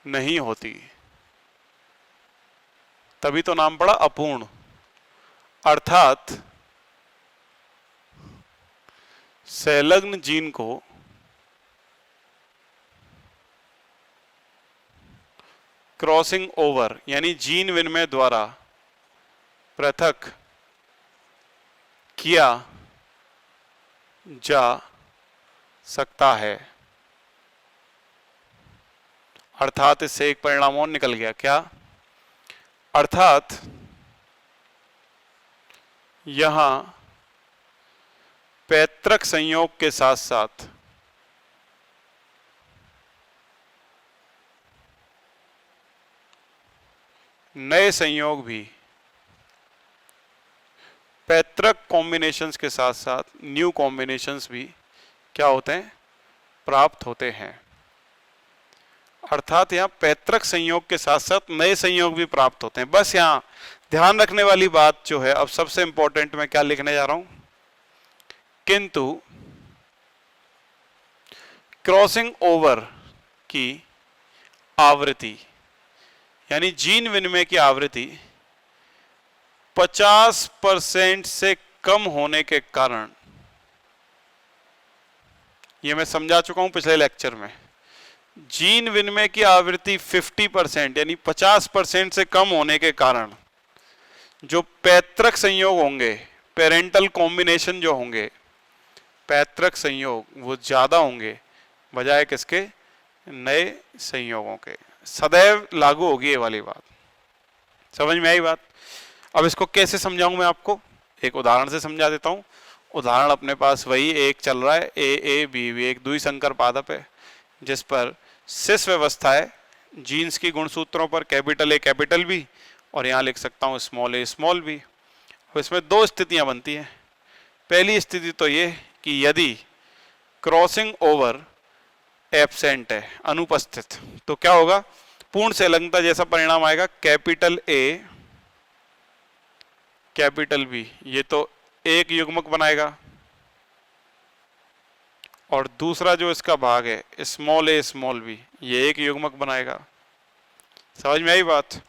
नहीं होती, तभी तो नाम पड़ा अपूर्ण। अर्थात संलग्न जीन को क्रॉसिंग ओवर यानी जीन विनिमय द्वारा पृथक किया जा सकता है। अर्थात इससे एक परिणाम और निकल गया, क्या? अर्थात यहां पैतृक संयोग के साथ साथ नए संयोग भी, पैतृक कॉम्बिनेशंस के साथ साथ न्यू कॉम्बिनेशंस भी क्या होते हैं? प्राप्त होते हैं। अर्थात यहाँ पैतृक संयोग के साथ साथ नए संयोग भी प्राप्त होते हैं। बस यहाँ ध्यान रखने वाली बात जो है, अब सबसे इंपॉर्टेंट मैं क्या लिखने जा रहा हूं, किंतु क्रॉसिंग ओवर की आवृत्ति यानी जीन विनिमय की आवृत्ति 50% से कम होने के कारण, ये मैं समझा चुका हूं पिछले लेक्चर में, जीन विनिमय की आवृत्ति 50% यानी 50% से कम होने के कारण जो पैतृक संयोग होंगे, पेरेंटल कॉम्बिनेशन जो होंगे, पैतृक संयोग वो ज्यादा होंगे बजाय किसके? नए संयोगों के। सदैव लागू होगी ये वाली बात। समझ में आई बात? अब इसको कैसे समझाऊं मैं आपको? एक उदाहरण से समझा देता हूं। उदाहरण अपने पास वही एक चल रहा है, ए बी बी, एक द्विसंकर पादप है जिस पर सिस व्यवस्था है जीन्स की गुणसूत्रों पर, कैपिटल ए कैपिटल बी, और यहाँ लिख सकता हूँ स्मॉल ए स्मॉल बी। इसमें दो स्थितियां बनती हैं। पहली स्थिति तो ये कि यदि क्रॉसिंग ओवर एब्सेंट है, अनुपस्थित, तो क्या होगा? पूर्ण संलग्नता जैसा परिणाम आएगा, कैपिटल ए कैपिटल बी, ये तो एक युग्मक बनाएगा, और दूसरा जो इसका भाग है स्मॉल ए स्मॉल बी, ये एक युग्मक बनाएगा। समझ में आई बात?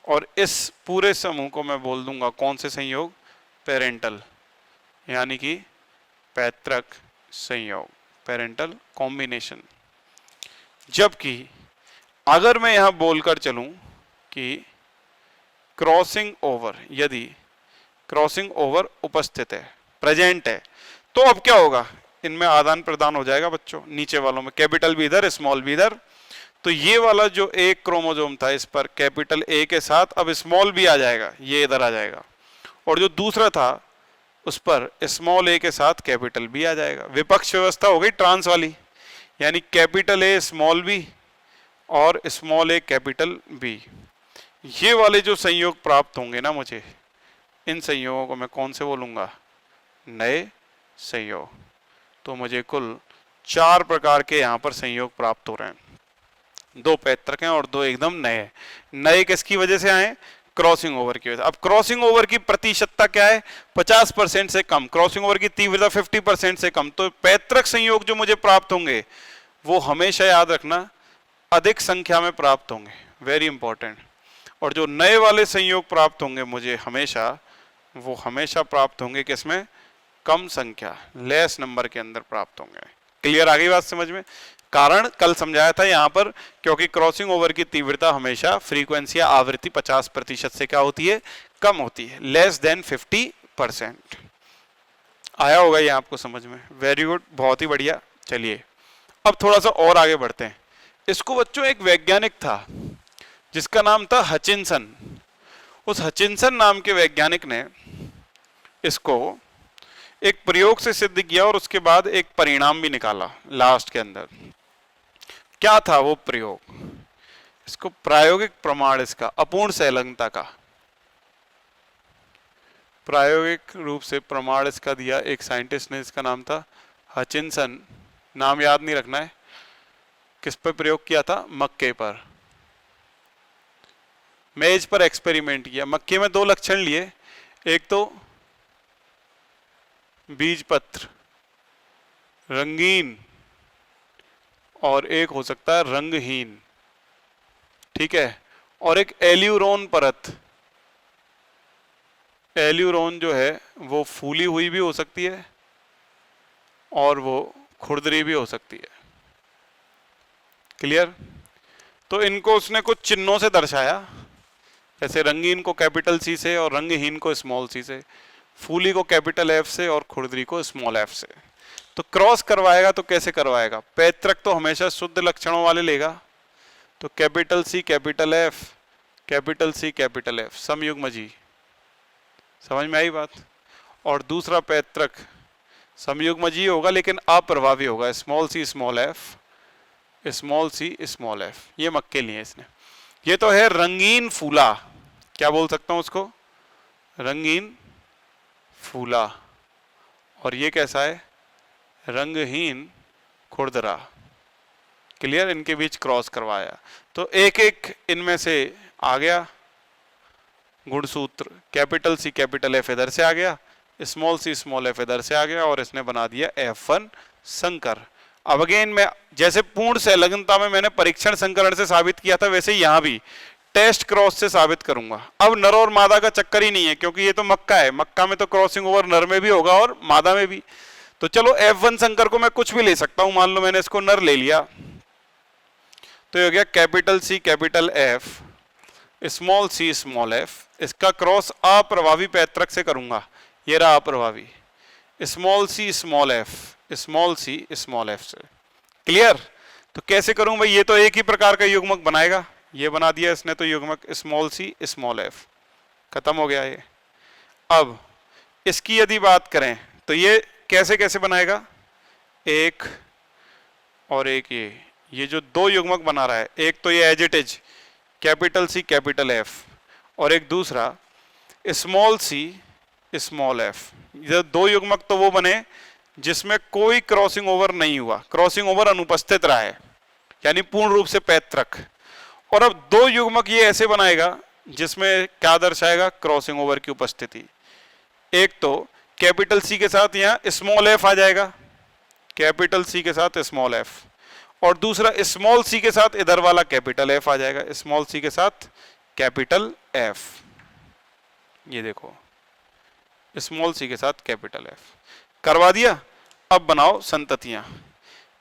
और इस पूरे समूह को मैं बोल दूंगा कौन से संयोग? पेरेंटल, यानी कि पैतृक संयोग, पेरेंटल कॉम्बिनेशन। जबकि अगर मैं यहां बोलकर चलूं कि क्रॉसिंग ओवर, यदि क्रॉसिंग ओवर उपस्थित है, प्रेजेंट है, तो अब क्या होगा? इनमें आदान प्रदान हो जाएगा बच्चों, नीचे वालों में कैपिटल बी इधर स्मॉल बी इधर। तो ये वाला जो एक क्रोमोसोम था इस पर कैपिटल ए के साथ अब स्मॉल बी आ जाएगा, ये इधर आ जाएगा, और जो दूसरा था उस पर स्मॉल ए के साथ कैपिटल बी आ जाएगा। विपक्ष व्यवस्था हो गई ट्रांस वाली, यानी कैपिटल ए स्मॉल बी और स्मॉल ए कैपिटल बी। ये वाले जो संयोग प्राप्त होंगे ना मुझे, इन संयोगों को मैं कौन से बोलूंगा? नए संयोग। तो मुझे कुल 4 प्रकार के यहाँ पर संयोग प्राप्त हो रहे हैं। 2 पैतृक हैं और 2 एकदम नए। नए किसकी वजह से आए? क्रॉसिंग ओवर की वजह से। अब क्रॉसिंग ओवर की प्रतिशतता क्या है? 50% से कम। क्रॉसिंग ओवर की तीव्रता 50% से कम। तो पैतृक संयोग जो मुझे प्राप्त होंगे वो हमेशा याद रखना अधिक संख्या में प्राप्त होंगे, वेरी इंपॉर्टेंट। और जो नए वाले संयोग प्राप्त होंगे मुझे हमेशा, वो हमेशा प्राप्त होंगे किसमें? कम संख्या, लेस नंबर के अंदर प्राप्त होंगे। क्लियर आ गई बात समझ में? कारण कल समझाया था यहाँ पर, क्योंकि क्रॉसिंग ओवर की तीव्रता हमेशा फ्रीक्वेंसी या आवृत्ति 50% से क्या होती है? कम होती है, लेस देन 50%। आया होगा ये आपको समझ में? वेरी गुड, बहुत ही बढ़िया। चलिए अब थोड़ा सा और आगे बढ़ते हैं। इसको बच्चों एक वैज्ञानिक था जिसका नाम था हचिंसन। उस हचिंसन नाम के वैज्ञानिक ने इसको एक प्रयोग से सिद्ध किया और उसके बाद एक परिणाम भी निकाला लास्ट के अंदर। क्या था वो प्रयोग? इसको प्रायोगिक प्रमाण, इसका अपूर्ण संलग्नता का प्रायोगिक रूप से प्रमाण इसका दिया एक साइंटिस्ट ने, इसका नाम था हचिंसन। नाम याद नहीं रखना है। किस पर प्रयोग किया था? मक्के पर, मेज पर एक्सपेरिमेंट किया। मक्के में 2 लक्षण लिए, एक तो बीज पत्र रंगीन और एक हो सकता है रंगहीन, ठीक है, और एक एल्यूरोन परत। एल्यूरोन जो है वो फूली हुई भी हो सकती है और वो खुरदरी भी हो सकती है। क्लियर? तो इनको उसने कुछ चिन्हों से दर्शाया, जैसे रंगीन को कैपिटल सी से और रंगहीन को स्मॉल सी से, फूली को कैपिटल एफ से और खुरदरी को स्मॉल एफ से। तो क्रॉस करवाएगा तो कैसे करवाएगा? पैतृक तो हमेशा शुद्ध लक्षणों वाले लेगा, तो तो capital C capital F, capital C capital F, समयुग्म जी। समझ में आई बात? और दूसरा पैतृक समयुग्म जी होगा लेकिन अप्रभावी होगा, small C small F, small C small F. ये मक के लिए इसने। ये तो है रंगीन फूला, क्या बोल सकता हूं उसको? रंगीन फूला। और ये कैसा है? रंगहीन खुरदरा। क्लियर? इनके बीच क्रॉस करवाया तो एक एक इनमें से आ गया गुणसूत्र। कैपिटल सी कैपिटल एफ इधर से आ गया, स्मॉल सी स्मॉल एफ इधर से आ गया और इसने बना दिया F1 संकर। अब अगेन मैं जैसे पूर्ण संलग्नता में मैंने परीक्षण संकरण से साबित किया था, वैसे यहां भी टेस्ट क्रॉस से साबित करूंगा। अब नर और मादा का चक्कर ही नहीं है क्योंकि ये तो मक्का है, मक्का में तो क्रॉसिंग ओवर नर में भी होगा और मादा में भी। तो चलो F1 संकर को मैं कुछ भी ले सकता हूं, मान लो मैंने इसको नर ले लिया तो ये हो गया capital C capital F, small C small F. इसका क्रॉस अप्रभावी पैतृक से करूंगा, ये रहा अप्रभावी, small C small F, small C small F से। क्लियर? तो कैसे करूं भाई? ये तो एक ही प्रकार का युग्मक बनाएगा, ये बना दिया इसने तो युग्मक स्मॉल सी स्मॉल एफ, खत्म हो गया ये। अब इसकी यदि बात करें तो ये कैसे कैसे बनाएगा? एक और एक, ये जो दो युग्मक बना रहा है, एक तो ये as it is capital C capital F और एक दूसरा स्मॉल सी स्मॉल एफ। ये दो युग्मक तो वो बने जिसमें कोई क्रॉसिंग ओवर नहीं हुआ, क्रॉसिंग ओवर अनुपस्थित रहा है, यानी पूर्ण रूप से पैतृक। और अब दो युग्मक ये ऐसे बनाएगा जिसमें क्या दर्शाएगा? क्रॉसिंग ओवर की उपस्थिति। एक तो कैपिटल सी के साथ यहां स्मॉल एफ आ जाएगा, कैपिटल सी के साथ स्मॉल एफ, और दूसरा स्मॉल सी के साथ इधर वाला कैपिटल एफ आ जाएगा, स्मॉल सी के साथ कैपिटल एफ। ये देखो स्मॉल सी के साथ कैपिटल एफ करवा दिया। अब बनाओ संततियां,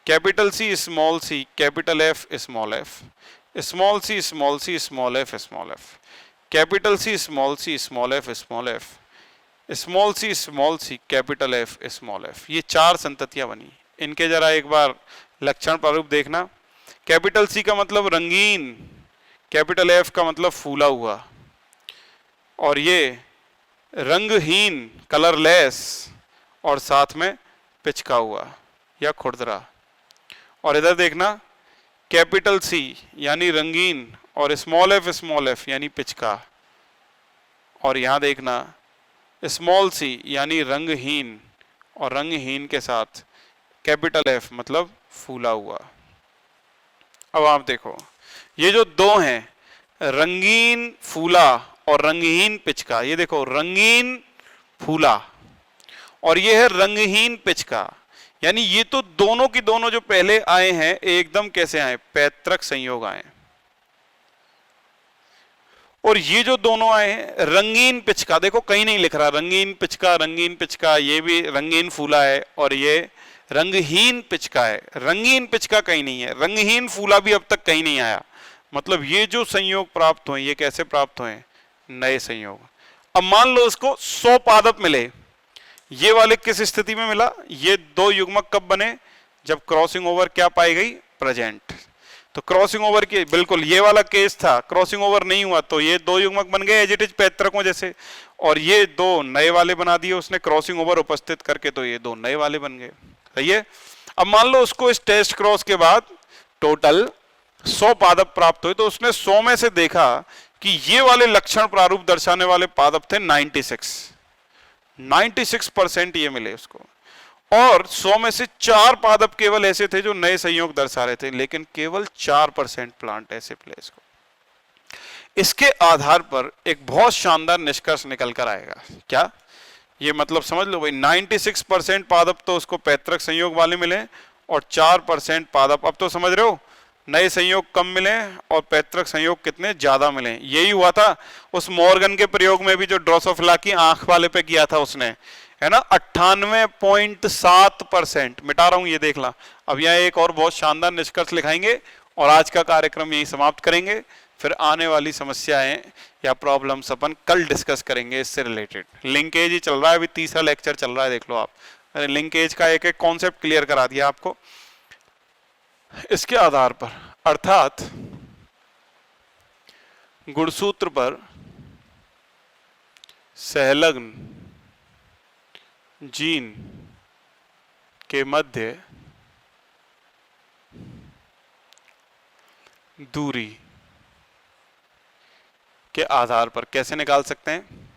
capital C small C capital F small F, small C small C small F small F, capital C small C small F small F, small C capital F small F. ये चार संततियां बनी। इनके जरा एक बार लक्षण प्रारूप देखना। कैपिटल सी का मतलब रंगीन, कैपिटल एफ का मतलब फूला हुआ, और ये रंगहीन कलरलेस और साथ में पिचका हुआ या खुरदरा। और इधर देखना कैपिटल सी यानी रंगीन और स्मॉल एफ यानी पिचका, और यहां देखना स्मॉल सी यानी रंगहीन और रंगहीन के साथ कैपिटल एफ मतलब फूला हुआ। अब आप देखो ये जो दो हैं, रंगीन फूला और रंगहीन पिचका, ये देखो रंगीन फूला और ये है रंगहीन पिचका, यानी ये तो दोनों की दोनों जो पहले आए हैं एकदम कैसे आए? पैतृक संयोग आए। और ये जो दोनों आए हैं रंगीन पिचका, देखो कहीं नहीं लिख रहा रंगीन पिचका, ये भी रंगीन फूला है और ये रंगहीन पिचका है। रंगीन पिचका कहीं नहीं है, रंगहीन फूला भी अब तक कहीं नहीं आया। मतलब ये जो संयोग प्राप्त हुए ये कैसे प्राप्त हुए? नए संयोग। अब मान लो इसको 100 पादप मिले, ये वाले किस स्थिति में मिला? ये दो युग्मक कब बने? जब क्रॉसिंग ओवर क्या पाई गई? प्रेजेंट। तो क्रॉसिंग ओवर की बिल्कुल ये वाला केस था, क्रॉसिंग ओवर नहीं हुआ तो ये दो युग्मक बन गए एज इट इज पैतृकों जैसे, और ये दो नए वाले बना दिए उसने क्रॉसिंग ओवर उपस्थित करके, तो ये दो नए वाले बन गए। सही है? अब मान लो उसको इस टेस्ट क्रॉस के बाद टोटल 100 पादप प्राप्त हुए, तो उसने 100 में से देखा कि ये वाले लक्षण प्रारूप दर्शाने वाले पादप थे 96% ये मिले उसको, और 100 में से 4 पादप केवल ऐसे थे जो नए संयोग दर्शा रहे थे, लेकिन केवल 4% प्लांट ऐसे मिले इसको। इसके आधार पर एक बहुत शानदार निष्कर्ष निकल कर आएगा। क्या? ये मतलब समझ लो भाई 96% पादप तो उसको पैतृक संयोग वाले मिले और 4% पादप, अब तो समझ रहे हो, नए संयोग कम मिले और पैतृक संयोग कितने ज्यादा मिले। यही हुआ था उस मॉर्गन के प्रयोग में भी जो ड्रोसोफिला की आंख वाले पे किया था उसने, है ना, 98.7%। मिटा रहा हूं ये देख ला। अब यहाँ एक और बहुत शानदार निष्कर्ष लिखाएंगे और आज का कार्यक्रम यही समाप्त करेंगे। फिर आने वाली समस्याएं या प्रॉब्लम्स अपन कल डिस्कस करेंगे इससे रिलेटेड। लिंकेज ही चल रहा है, अभी तीसरा लेक्चर चल रहा है, देख लो आप। लिंकेज का एक एक कॉन्सेप्ट क्लियर करा दिया आपको। इसके आधार पर, अर्थात गुणसूत्र पर संलग्न जीन के मध्य दूरी के आधार पर कैसे निकाल सकते हैं?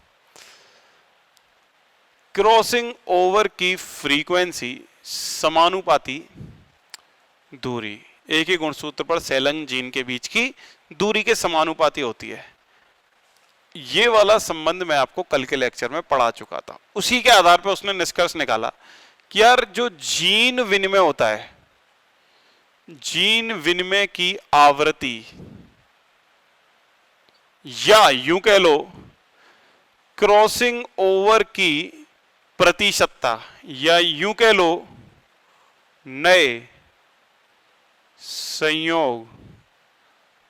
क्रॉसिंग ओवर की फ्रीक्वेंसी समानुपाती दूरी, एक ही गुणसूत्र पर संलग्न जीन के बीच की दूरी के समानुपाती होती है। ये वाला संबंध मैं आपको कल के लेक्चर में पढ़ा चुका था। उसी के आधार पर उसने निष्कर्ष निकाला कि यार जो जीन विनिमय होता है, जीन विनिमय की आवृत्ति, या यूं कह लो क्रॉसिंग ओवर की प्रतिशतता, या यूं कह लो नए संयोग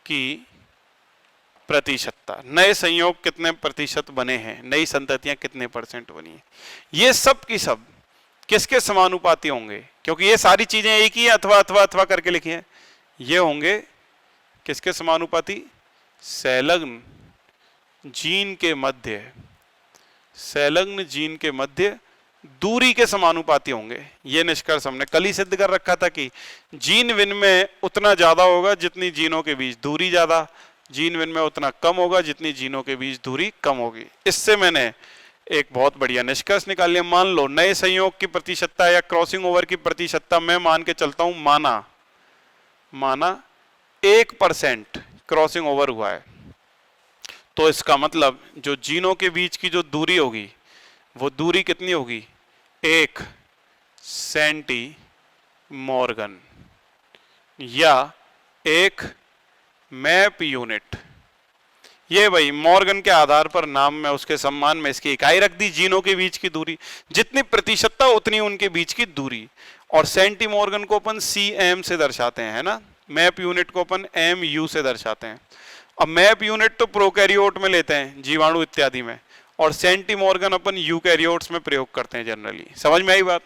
की प्रतिशतता, नए संयोग कितने प्रतिशत बने हैं, नई संततियां कितने परसेंट बनी है, ये सब की सब किसके समानुपाती होंगे? क्योंकि ये सारी चीजें एक ही अथवा अथवा अथवा करके लिखी हैं, ये होंगे किसके समानुपाती? संलग्न जीन के मध्य, संलग्न जीन के मध्य दूरी के समानुपाती होंगे। ये निष्कर्ष हमने कल ही सिद्ध कर रखा था कि जीन विनिमय उतना ज्यादा होगा जितनी जीनों के बीच दूरी ज्यादा, जीन विनिमय उतना कम होगा जितनी जीनों के बीच दूरी कम होगी। इससे मैंने एक बहुत बढ़िया निष्कर्ष निकाल लिया। मान लो नए संयोग की प्रतिशतता या क्रॉसिंग ओवर की प्रतिशतता मैं मान के चलता हूं, माना 1% क्रॉसिंग ओवर हुआ है, तो इसका मतलब जो जीनों के बीच की जो दूरी होगी वो दूरी कितनी होगी? 1 सेंटीमॉर्गन या 1 मैप यूनिट। ये भाई मॉर्गन के आधार पर नाम में उसके सम्मान में इसकी इकाई रख दी, जीनों के बीच की दूरी, जितनी प्रतिशतता उतनी उनके बीच की दूरी। और सेंटीमॉर्गन को अपन cm से दर्शाते हैं, है ना, मैप यूनिट को अपन mu से दर्शाते हैं। अब मैप यूनिट तो प्रोकैरियोट में लेते हैं, जीवाणु इत्यादि में, और सेंटीमॉर्गन अपन यूकैरियोट्स में प्रयोग करते हैं जनरली। समझ में आई बात?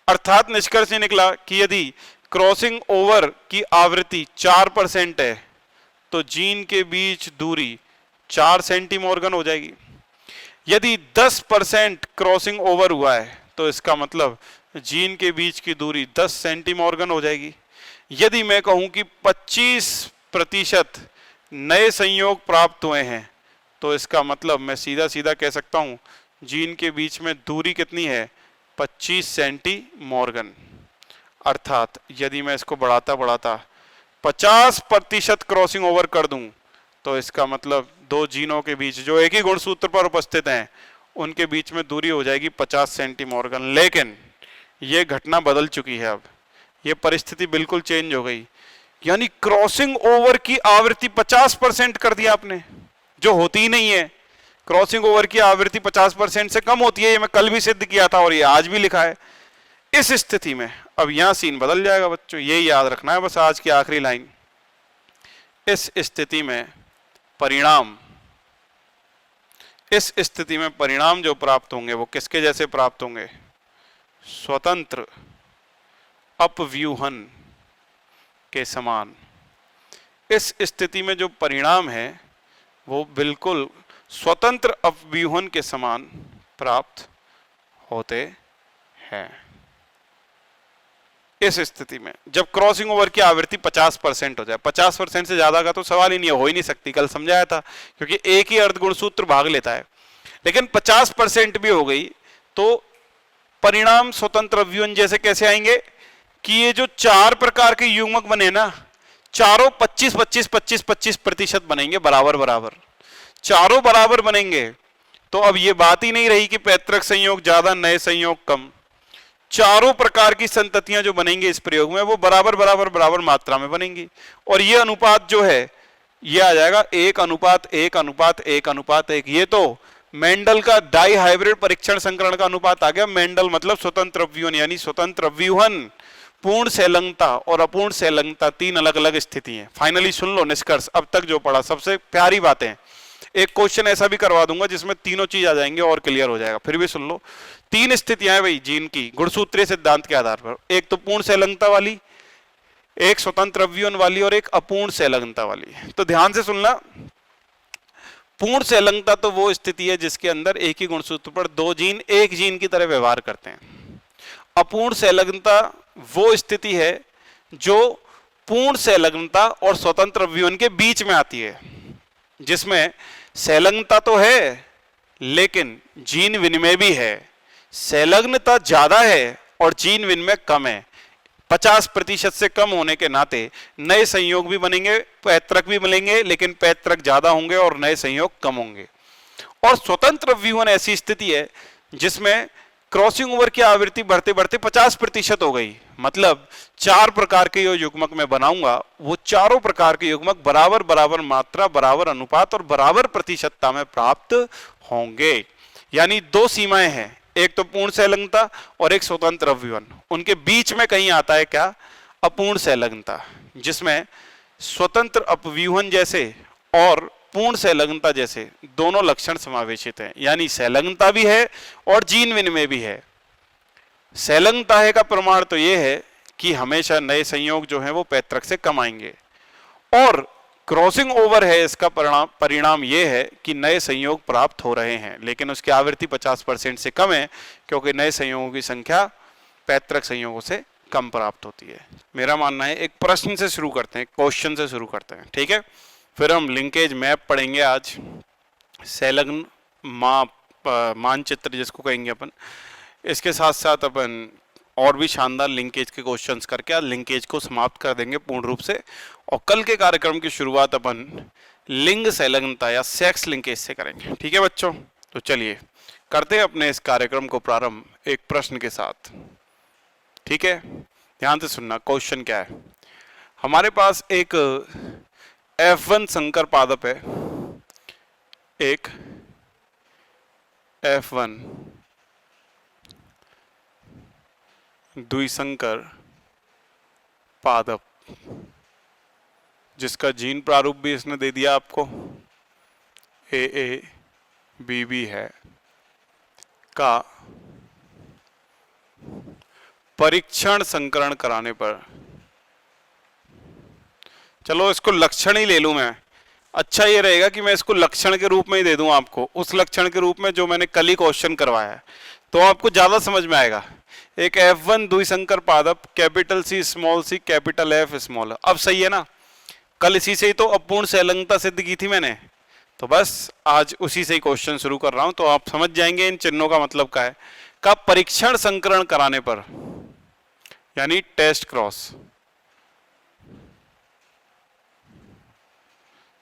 अर्थात निष्कर्ष ये निकला कि यदि क्रॉसिंग ओवर की आवृत्ति 4% है तो जीन के बीच दूरी 4 सेंटीमॉर्गन हो जाएगी। यदि 10% क्रॉसिंग ओवर हुआ है तो इसका मतलब जीन के बीच की दूरी 10 सेंटीमॉर्गन हो जाएगी। यदि मैं कहूं कि 25% नए संयोग प्राप्त हुए हैं तो इसका मतलब मैं सीधा सीधा कह सकता हूं जीन के बीच में दूरी कितनी है? 25 सेंटीमॉर्गन। अर्थात यदि मैं इसको बढ़ाता 50% क्रॉसिंग ओवर कर दूं तो इसका मतलब दो जीनों के बीच जो एक ही गुणसूत्र पर उपस्थित हैं उनके बीच में दूरी हो जाएगी 50 सेंटीमॉर्गन। लेकिन यह घटना बदल चुकी है, अब यह परिस्थिति बिल्कुल चेंज हो गई। यानी क्रॉसिंग ओवर की आवृत्ति 50% कर दिया आपने, जो होती ही नहीं है। क्रॉसिंग ओवर की आवृत्ति 50% से कम होती है, ये मैं कल भी सिद्ध किया था और ये आज भी लिखा है। इस स्थिति में अब यहां सीन बदल जाएगा बच्चों, ये याद रखना है बस आज की आखिरी लाइन। इस स्थिति में परिणाम जो प्राप्त होंगे वो किसके जैसे प्राप्त होंगे? स्वतंत्र अपव्यूहन के समान। इस स्थिति में जो परिणाम है वो बिल्कुल स्वतंत्र अपव्यूहन के समान प्राप्त होते हैं। इस स्थिति में जब क्रॉसिंग ओवर की आवृत्ति 50% हो जाए, 50% से ज्यादा का तो सवाल ही नहीं है, हो ही नहीं सकती, कल समझाया था, क्योंकि एक ही अर्धगुणसूत्र भाग लेता है। लेकिन 50% भी हो गई तो परिणाम स्वतंत्र अपव्यूहन जैसे कैसे आएंगे कि ये जो 4 प्रकार के युग्मक बने ना, चारों 25-25-25-25% बनेंगे, बराबर, चारों बराबर बनेंगे। तो अब ये बात ही नहीं रही कि पैतृक संयोग ज्यादा नए संयोग कम, चारों प्रकार की संततियां जो बनेंगी इस प्रयोग में वो बराबर मात्रा में बनेंगी। और ये अनुपात जो है ये आ जाएगा 1:1:1:1:1। ये तो मेंडल का डाई हाइब्रिड परीक्षण संकरण का अनुपात आ गया। मेंडल मतलब स्वतंत्र अपव्यूहन, यानी स्वतंत्र अपव्यूहन, पूर्ण संलग्नता और अपूर्ण संलग्नता, 3 अलग अलग स्थिति है। फाइनली सुन लो निष्कर्ष, अब तक जो पढ़ा सबसे प्यारी बातें। एक क्वेश्चन ऐसा भी करवा दूंगा जिसमें तीनों चीज आ जाएंगे और क्लियर हो जाएगा, फिर भी सुन लो। 3 स्थितियां हैं भाई जीन की गुणसूत्रीय सिद्धांत के आधार पर, एक तो पूर्ण संलग्नता वाली, एक स्वतंत्र अपव्यूहन वाली और एक अपूर्ण संलग्नता वाली। तो ध्यान से सुनना, पूर्ण संलग्नता तो वो स्थिति है जिसके अंदर एक ही गुणसूत्र पर दो जीन एक जीन की तरह व्यवहार करते हैं। अपूर्ण संलग्नता वो स्थिति है जो पूर्ण संलग्नता और स्वतंत्र अवयवन के बीच में आती है, जिसमें संलग्नता तो है लेकिन जीन विनिमय भी है। संलग्नता ज्यादा है और जीन विनिमय कम है। 50% से कम होने के नाते नए संयोग भी बनेंगे, पैतृक भी मिलेंगे, लेकिन पैतृक ज्यादा होंगे और नए संयोग कम होंगे। और स्वतंत्र अवयवन ऐसी स्थिति है जिसमें क्रॉसिंग ओवर की आवृत्ति बढ़ते बढ़ते 50% हो गई। मतलब 4 प्रकार के जो युग्मक मैं बनाऊंगा वो चारों प्रकार के युग्मक बराबर बराबर मात्रा, बराबर अनुपात और बराबर प्रतिशतता में प्राप्त होंगे। यानी 2 सीमाएं हैं, एक तो पूर्ण संलग्नता और एक स्वतंत्र अवयवन। उनके बीच में कहीं आता है क्या? अपूर्ण संलग्नता, जिसमें स्वतंत्र अपव्यूहन जैसे और पूर्ण संलग्नता जैसे दोनों लक्षण समावेशित हैं। यानी संलग्नता भी है और जीन विनिमय भी है। संलग्नता है का प्रमाण तो यह है कि हमेशा नए संयोग जो हैं वो पैतृक से कम आएंगे, और क्रॉसिंग ओवर है इसका परिणाम यह है कि नए संयोग प्राप्त हो रहे हैं, लेकिन उसकी आवृत्ति 50% से कम है, क्योंकि नए संयोगों की संख्या पैतृक संयोगों से कम प्राप्त होती है। मेरा मानना है एक प्रश्न से शुरू करते हैं, क्वेश्चन से शुरू करते हैं, ठीक है? फिर हम लिंकेज मैप पढ़ेंगे आज, संलग्न मानचित्र जिसको कहेंगे अपन। इसके साथ साथ अपन और भी शानदार लिंकेज के क्वेश्चंस करके आज लिंकेज को समाप्त कर देंगे पूर्ण रूप से। और कल के कार्यक्रम की शुरुआत अपन लिंग संलग्नता या सेक्स लिंकेज से करेंगे, ठीक है बच्चों? तो चलिए करते हैं अपने इस कार्यक्रम को प्रारंभ एक प्रश्न के साथ, ठीक है? ध्यान से सुनना, क्वेश्चन क्या है। हमारे पास एक F1 संकर पादप है, एक F1 द्विसंकर पादप, जिसका जीन प्रारूप भी इसने दे दिया आपको, AABB है, का परीक्षण संकरण कराने पर, चलो इसको लक्षण ही ले लूं मैं, अच्छा ये रहेगा कि मैं इसको लक्षण के रूप में ही दे दूं आपको, उस लक्षण के रूप में जो मैंने कल ही क्वेश्चन करवाया है, तो आपको ज्यादा समझ में आएगा। एक F1 द्विसंकर पादप, capital C small c capital F small. अब सही है ना? कल इसी से ही तो अपूर्ण संलग्नता सिद्ध की थी मैंने, तो बस आज उसी से ही क्वेश्चन शुरू कर रहा हूं, तो आप समझ जाएंगे इन चिन्हों का मतलब क्या है। का परीक्षण संकरण कराने पर, यानी टेस्ट क्रॉस,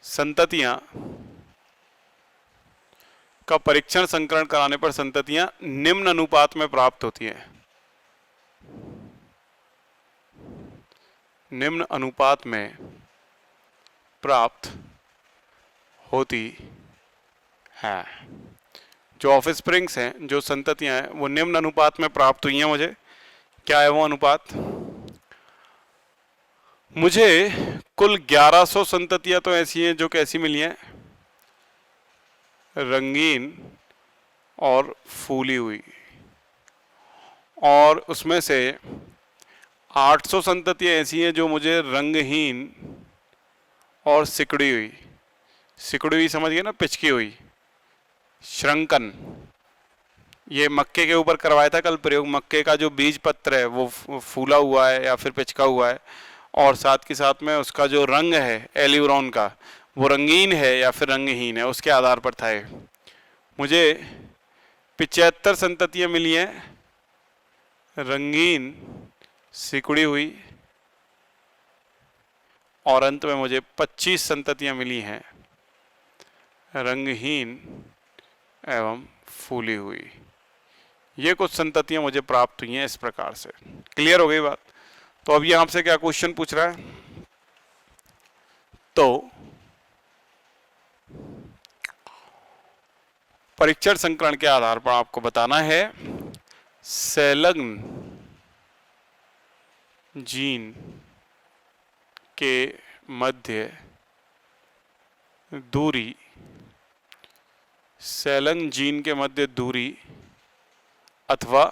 संततियां का परीक्षण संकरण कराने पर संततियां निम्न अनुपात में प्राप्त होती हैं। निम्न अनुपात में प्राप्त होती है। जो ऑफस्प्रिंग्स हैं, जो संततियां हैं, वो निम्न अनुपात में प्राप्त हुई हैं मुझे। क्या है वो अनुपात? मुझे कुल 1100 संततियां तो ऐसी हैं जो कैसी मिली हैं? रंगीन और फूली हुई, और उसमें से 800 संततियां ऐसी हैं जो मुझे रंगहीन और सिकुड़ी हुई, सिकुड़ी हुई समझ गए ना, पिचकी हुई, श्रंकन। ये मक्के के ऊपर करवाया था कल प्रयोग, मक्के का जो बीज पत्र है वो फूला हुआ है या फिर पिचका हुआ है, और साथ के साथ में उसका जो रंग है एल्यूरोन का, वो रंगीन है या फिर रंगहीन है, उसके आधार पर था। मुझे 75 संततियां मिली हैं रंगीन, सिकुड़ी हुई, और अंत में मुझे 25 संततियां मिली हैं रंगहीन एवं फूली हुई। ये कुछ संततियां मुझे प्राप्त हुई हैं इस प्रकार से। क्लियर हो गई बात? तो अब ये आपसे क्या क्वेश्चन पूछ रहा है, तो परीक्षण संकरण के आधार पर आपको बताना है संलग्न जीन के मध्य दूरी, संलग्न जीन के मध्य दूरी अथवा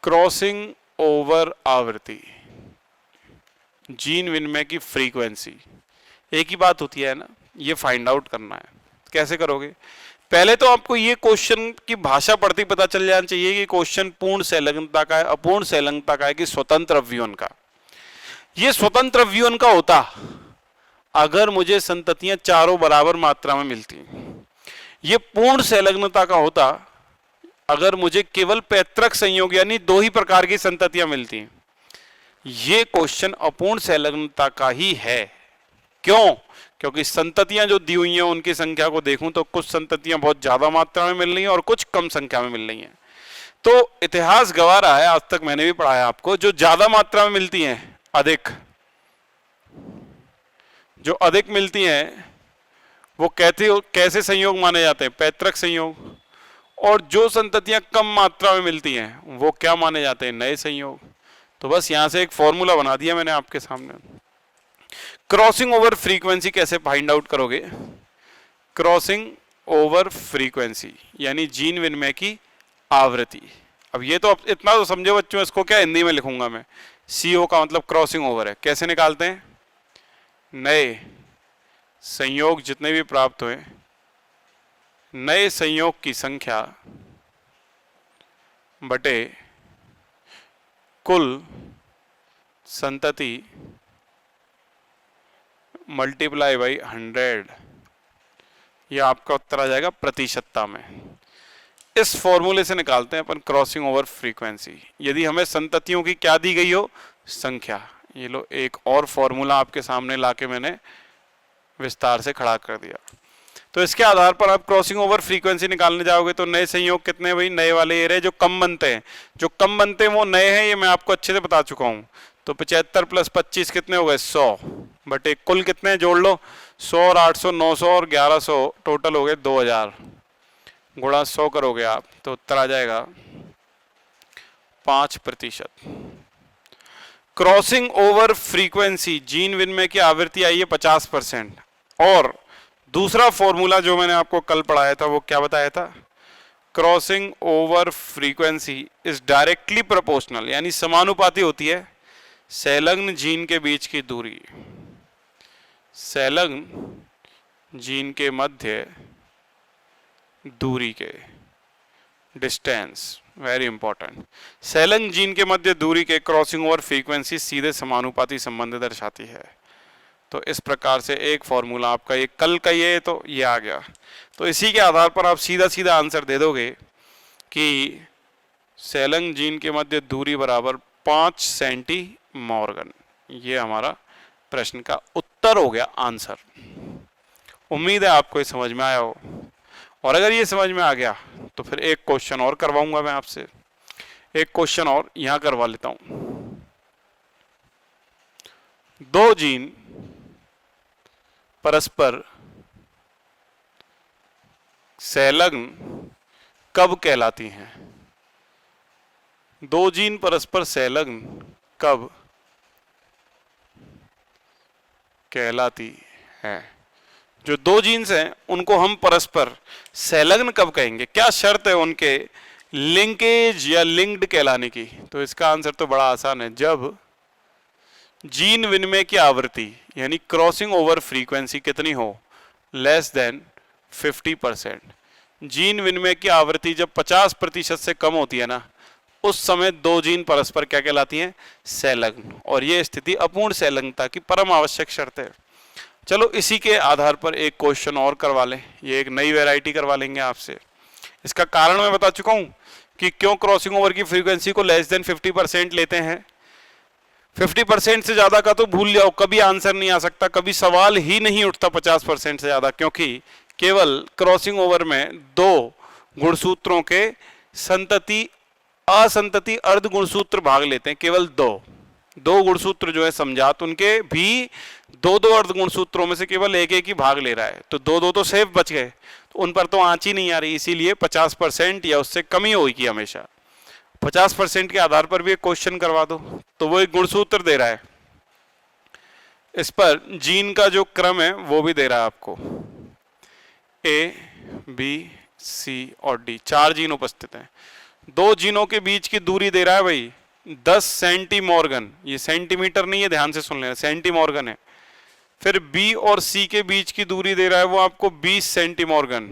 क्रॉसिंग ओवर आवृत्ति, जीन विनिमय की फ्रीक्वेंसी, एक ही बात होती है ना, ये फाइंड आउट करना है। कैसे करोगे? पहले तो आपको ये क्वेश्चन की भाषा पढ़ते ही पता चल जाना चाहिए कि क्वेश्चन पूर्ण संलग्नता का है, अपूर्ण संलग्नता का है कि स्वतंत्र अवयवन का। ये स्वतंत्र अवयवन का होता अगर मुझे संततियां चारों बराबर मात्रा में मिलती। ये पूर्ण संलग्नता का होता अगर मुझे केवल पैतृक संयोग यानी दो ही प्रकार की संततियां मिलती। ये क्वेश्चन अपूर्ण संलग्नता का ही है। क्यों? क्योंकि संततियां जो दी हुई हैं उनकी संख्या को देखूं तो कुछ संततियां बहुत ज्यादा मात्रा में मिल रही हैं और कुछ कम संख्या में मिल रही हैं। तो इतिहास गवाह रहा है, आज तक मैंने भी पढ़ाया आपको, जो ज्यादा मात्रा में मिलती हैं, अधिक, जो अधिक मिलती हैं वो कैसे संयोग माने जाते हैं? पैतृक संयोग। और जो संततियां कम मात्रा में मिलती हैं वो क्या माने जाते हैं? नए संयोग। तो बस यहां से एक फॉर्मूला बना दिया मैंने आपके सामने। क्रॉसिंग ओवर फ्रीक्वेंसी कैसे फाइंड आउट करोगे? क्रॉसिंग ओवर फ्रीक्वेंसी यानी जीन विनिमय की आवृत्ति। अब ये तो इतना तो समझे बच्चों, इसको क्या हिंदी में लिखूंगा मैं? CO का मतलब क्रॉसिंग ओवर है। कैसे निकालते हैं? नए संयोग जितने भी प्राप्त हुए, नए संयोग की संख्या बटे कुल संतति मल्टीप्लाई बाई 100, यह आपका उत्तर आ जाएगा प्रतिशतता में। इस फॉर्मूले से निकालते हैं अपन क्रॉसिंग ओवर फ्रीक्वेंसी। यदि हमें संततियों की क्या दी गई हो? संख्या। ये लो एक और फॉर्मूला आपके सामने लाके मैंने विस्तार से खड़ा कर दिया। तो इसके आधार पर आप क्रॉसिंग ओवर फ्रीक्वेंसी निकालने जाओगे तो नए संयोग कितने भाई? नए वाले ये रहे जो कम बनते हैं। जो कम बनते हैं वो नए हैं, ये मैं आपको अच्छे से बता चुका हूं। तो 75 प्लस 25 कितने हो गए? 100 बटे कुल कितने जोड़ लो? 100 और 800 900 और 1100 टोटल हो गए 2000। गुणा 100 करोगे आप तो उत्तर आ जाएगा 5%। क्रॉसिंग ओवर फ्रीक्वेंसी जीन विनिमय की आवृत्ति आई है 50%। और दूसरा फॉर्मूला जो मैंने आपको कल पढ़ाया था वो क्या बताया था? Crossing over frequency is directly proportional यानी समानुपाती होती है संलग्न जीन के बीच की दूरी। संलग्न जीन के मध्य दूरी के, डिस्टेंस, वेरी इंपॉर्टेंट। संलग्न जीन के मध्य दूरी के क्रॉसिंग ओवर फ्रीक्वेंसी सीधे समानुपाती संबंध दर्शाती है। तो इस प्रकार से एक फॉर्मूला आपका ये कल का ये तो ये आ गया। तो इसी के आधार पर आप सीधा सीधा आंसर दे दोगे कि संलग्न जीन के मध्य दूरी बराबर 5 सेंटीमॉर्गन। ये हमारा प्रश्न का उत्तर हो गया, आंसर। उम्मीद है आपको ये समझ में आया हो। और अगर ये समझ में आ गया तो फिर एक क्वेश्चन और करवाऊंगा मैं आपसे। एक क्वेश्चन और यहां करवा लेता हूं। दो जीन परस्पर संलग्न कब कहलाती हैं? दो जीन परस्पर संलग्न कब कहलाती हैं? जो दो जीन्स हैं उनको हम परस्पर संलग्न कब कहेंगे? क्या शर्त है उनके लिंकेज या लिंक्ड कहलाने की? तो इसका आंसर तो बड़ा आसान है, जब जीन विनिमय की आवृत्ति यानी क्रॉसिंग ओवर फ्रीक्वेंसी कितनी हो? Less than 50%। जीन विनिमय की आवृत्ति जब 50% से कम होती है ना, उस समय दो जीन परस्पर क्या कहलाती हैं? संलग्न। और यह स्थिति अपूर्ण संलग्नता की परम आवश्यक शर्त है। चलो इसी के आधार पर एक क्वेश्चन और करवा लें। ये एक नई वैरायटी करवा लेंगे आपसे। इसका कारण मैं बता चुका हूं कि क्यों क्रॉसिंग ओवर की फ्रीक्वेंसी को लेस देन 50% लेते हैं। 50% से ज्यादा का तो भूल जाओ, कभी आंसर नहीं आ सकता, कभी सवाल ही नहीं उठता 50% से ज्यादा, क्योंकि केवल क्रॉसिंग ओवर में दो गुणसूत्रों के संतति असंतति अर्ध गुणसूत्र भाग लेते हैं। केवल दो गुणसूत्र जो है समझात, उनके भी दो अर्ध गुणसूत्रों में से केवल एक ही भाग ले रहा है। तो दो तो सेफ बच गए, तो उन पर तो आंच ही नहीं आ रही। इसीलिए 50% या उससे कम ही होगी हमेशा। 50% के आधार पर भी एक क्वेश्चन करवा दो। तो वो एक गुणसूत्र दे रहा है, इस पर जीन का जो क्रम है वो भी दे रहा है आपको। A, B, C और D, 4 जीन उपस्थित हैं। दो जीनों के बीच की दूरी दे रहा है भाई 10 सेंटीमॉर्गन। ये सेंटीमीटर नहीं है, ध्यान से सुन लेना, सेंटीमॉर्गन है। फिर बी और सी के बीच की दूरी दे रहा है वो आपको 20 सेंटीमॉर्गन,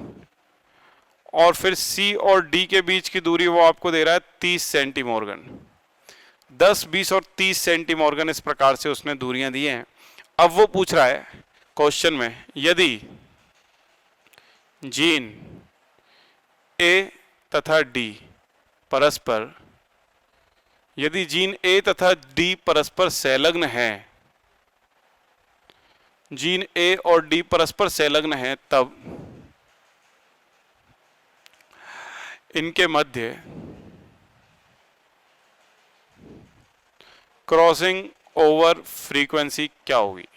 और फिर सी और डी के बीच की दूरी वो आपको दे रहा है 30 सेंटीमॉर्गन। 10, 20 और 30 सेंटीमॉर्गन इस प्रकार से उसने दूरियां दी हैं। अब वो पूछ रहा है क्वेश्चन में, यदि जीन ए तथा डी परस्पर, यदि जीन ए तथा डी परस्पर संलग्न हैं, जीन ए और डी परस्पर संलग्न हैं, तब इनके मध्य क्रॉसिंग ओवर फ्रीक्वेंसी क्या होगी,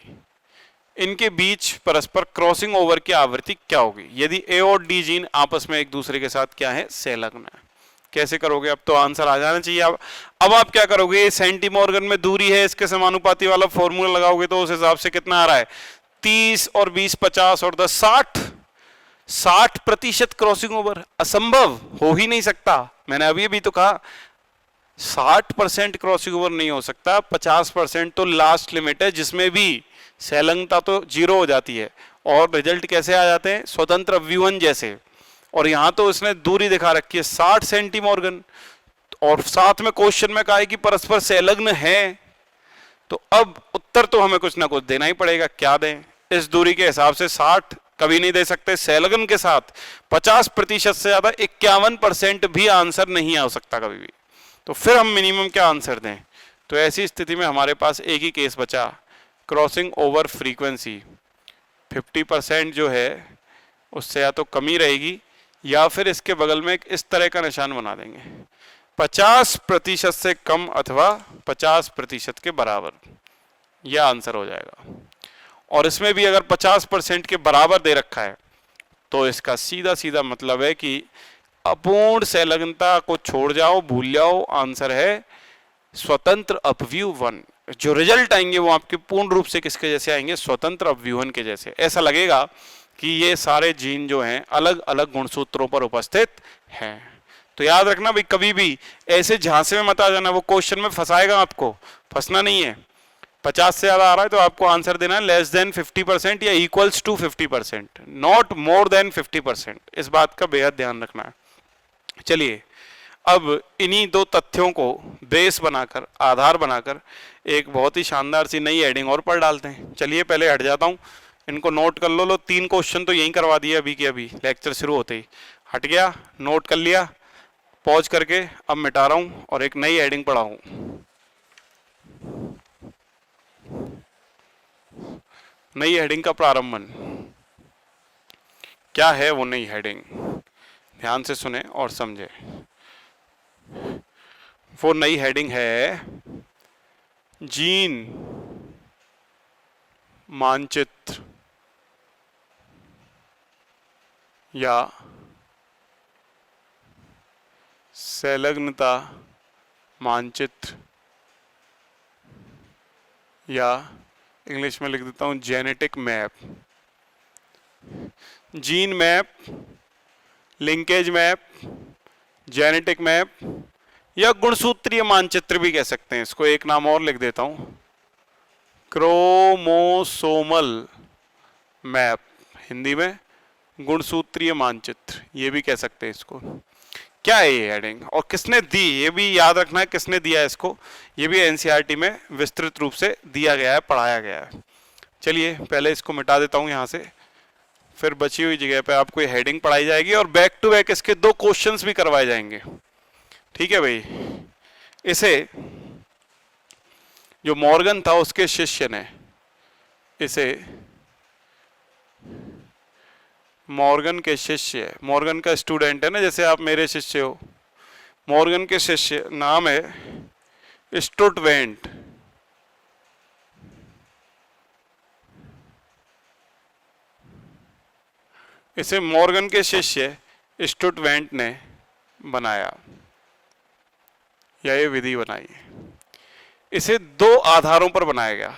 इनके बीच परस्पर क्रॉसिंग ओवर की आवृत्ति क्या होगी यदि ए और डी जीन आपस में एक दूसरे के साथ क्या है, संलग्न है। कैसे करोगे, अब तो आंसर आ जाना चाहिए। अब आप क्या करोगे, ये सेंटीमॉर्गन में दूरी है, इसके समानुपाती वाला फॉर्मूला लगाओगे तो उस हिसाब से कितना आ रहा है, 30 और 20 50 और 10 60% क्रॉसिंग ओवर असंभव, हो ही नहीं सकता। मैंने अभी भी तो कहा 60% क्रॉसिंग ओवर नहीं हो सकता, 50% तो लास्ट लिमिट है जिसमें भी संलग्नता तो 0 हो जाती है और रिजल्ट कैसे आ जाते हैं, स्वतंत्र अव्यूहन जैसे। और यहां तो इसने दूरी दिखा रखी है 60 सेंटीमॉर्गन, और साथ में क्वेश्चन में कहा है कि परस्पर संलग्न है, तो अब उत्तर तो हमें कुछ ना कुछ देना ही पड़ेगा। क्या दें, इस दूरी के हिसाब से 60 कभी नहीं दे सकते, संलग्न के साथ 50% से ज्यादा 51% भी आंसर नहीं आ सकता कभी भी। तो फिर हम मिनिमम क्या आंसर दें, तो ऐसी स्थिति में हमारे पास एक ही केस बचा, क्रॉसिंग ओवर फ्रीक्वेंसी 50% जो है उससे या तो कमी रहेगी या फिर इसके बगल में इस तरह का निशान बना देंगे, 50% से कम अथवा 50% के बराबर, यह आंसर हो जाएगा। और इसमें भी अगर 50% के बराबर दे रखा है तो इसका सीधा सीधा मतलब है कि अपूर्ण संलग्नता को छोड़ जाओ, भूल जाओ, आंसर है स्वतंत्र अपव्यूहन। जो रिजल्ट आएंगे वो आपके पूर्ण रूप से किसके जैसे आएंगे, स्वतंत्र अपव्यूहन के जैसे। ऐसा लगेगा कि ये सारे जीन जो हैं अलग अलग गुणसूत्रों पर उपस्थित हैं। तो याद रखना भाई, कभी भी ऐसे झांसे में मत आ जाना, वो क्वेश्चन में फंसाएगा आपको, फंसना नहीं है। 50 से ज्यादा आ रहा है तो आपको आंसर देना है लेस देन 50% या equals to 50%, not more than 50%। इस बात का बेहद ध्यान रखना है। चलिए अब इन्हीं दो तथ्यों को बेस बनाकर, आधार बनाकर एक बहुत ही शानदार सी नई हेडिंग और पढ़ डालते हैं। चलिए पहले हट जाता हूं, इनको नोट कर लो। 3 क्वेश्चन तो यहीं करवा दिए अभी के अभी, लेक्चर शुरू होते ही हट गया, नोट कर लिया, पॉज करके अब मिटा रहा हूं और एक नई हेडिंग पढ़ाऊं। नई हेडिंग का प्रारंभन क्या है, वो नई हेडिंग ध्यान से सुने और समझे। वो नई हेडिंग है जीन मानचित्र या संलग्नता मानचित्र, या इंग्लिश में लिख देता हूं genetic map. Gene map, linkage map, genetic map या गुणसूत्रीय मानचित्र भी कह सकते हैं इसको। एक नाम और लिख देता हूं, क्रोमोसोमल मैप, हिंदी में गुणसूत्रीय मानचित्र, ये भी कह सकते हैं इसको। क्या है ये हेडिंग और किसने दी, ये भी याद रखना है किसने दिया है इसको। ये भी एनसीईआरटी में विस्तृत रूप से दिया गया है, पढ़ाया गया है। चलिए पहले इसको मिटा देता हूं यहां से, फिर बची हुई जगह पे आपको ये हेडिंग पढ़ाई जाएगी और बैक टू बैक इसके 2 क्वेश्चंस भी करवाए जाएंगे। ठीक है भाई। इसे जो मॉर्गन था उसके शिष्य ने, इसे मॉर्गन के शिष्य, मॉर्गन का स्टूडेंट है ना, जैसे आप मेरे शिष्य हो, मॉर्गन के शिष्य नाम है स्टुटवेंट। इसे मॉर्गन के शिष्य स्टुटवेंट ने बनाया या ये विधि बनाई। इसे 2 आधारों पर बनाया गया।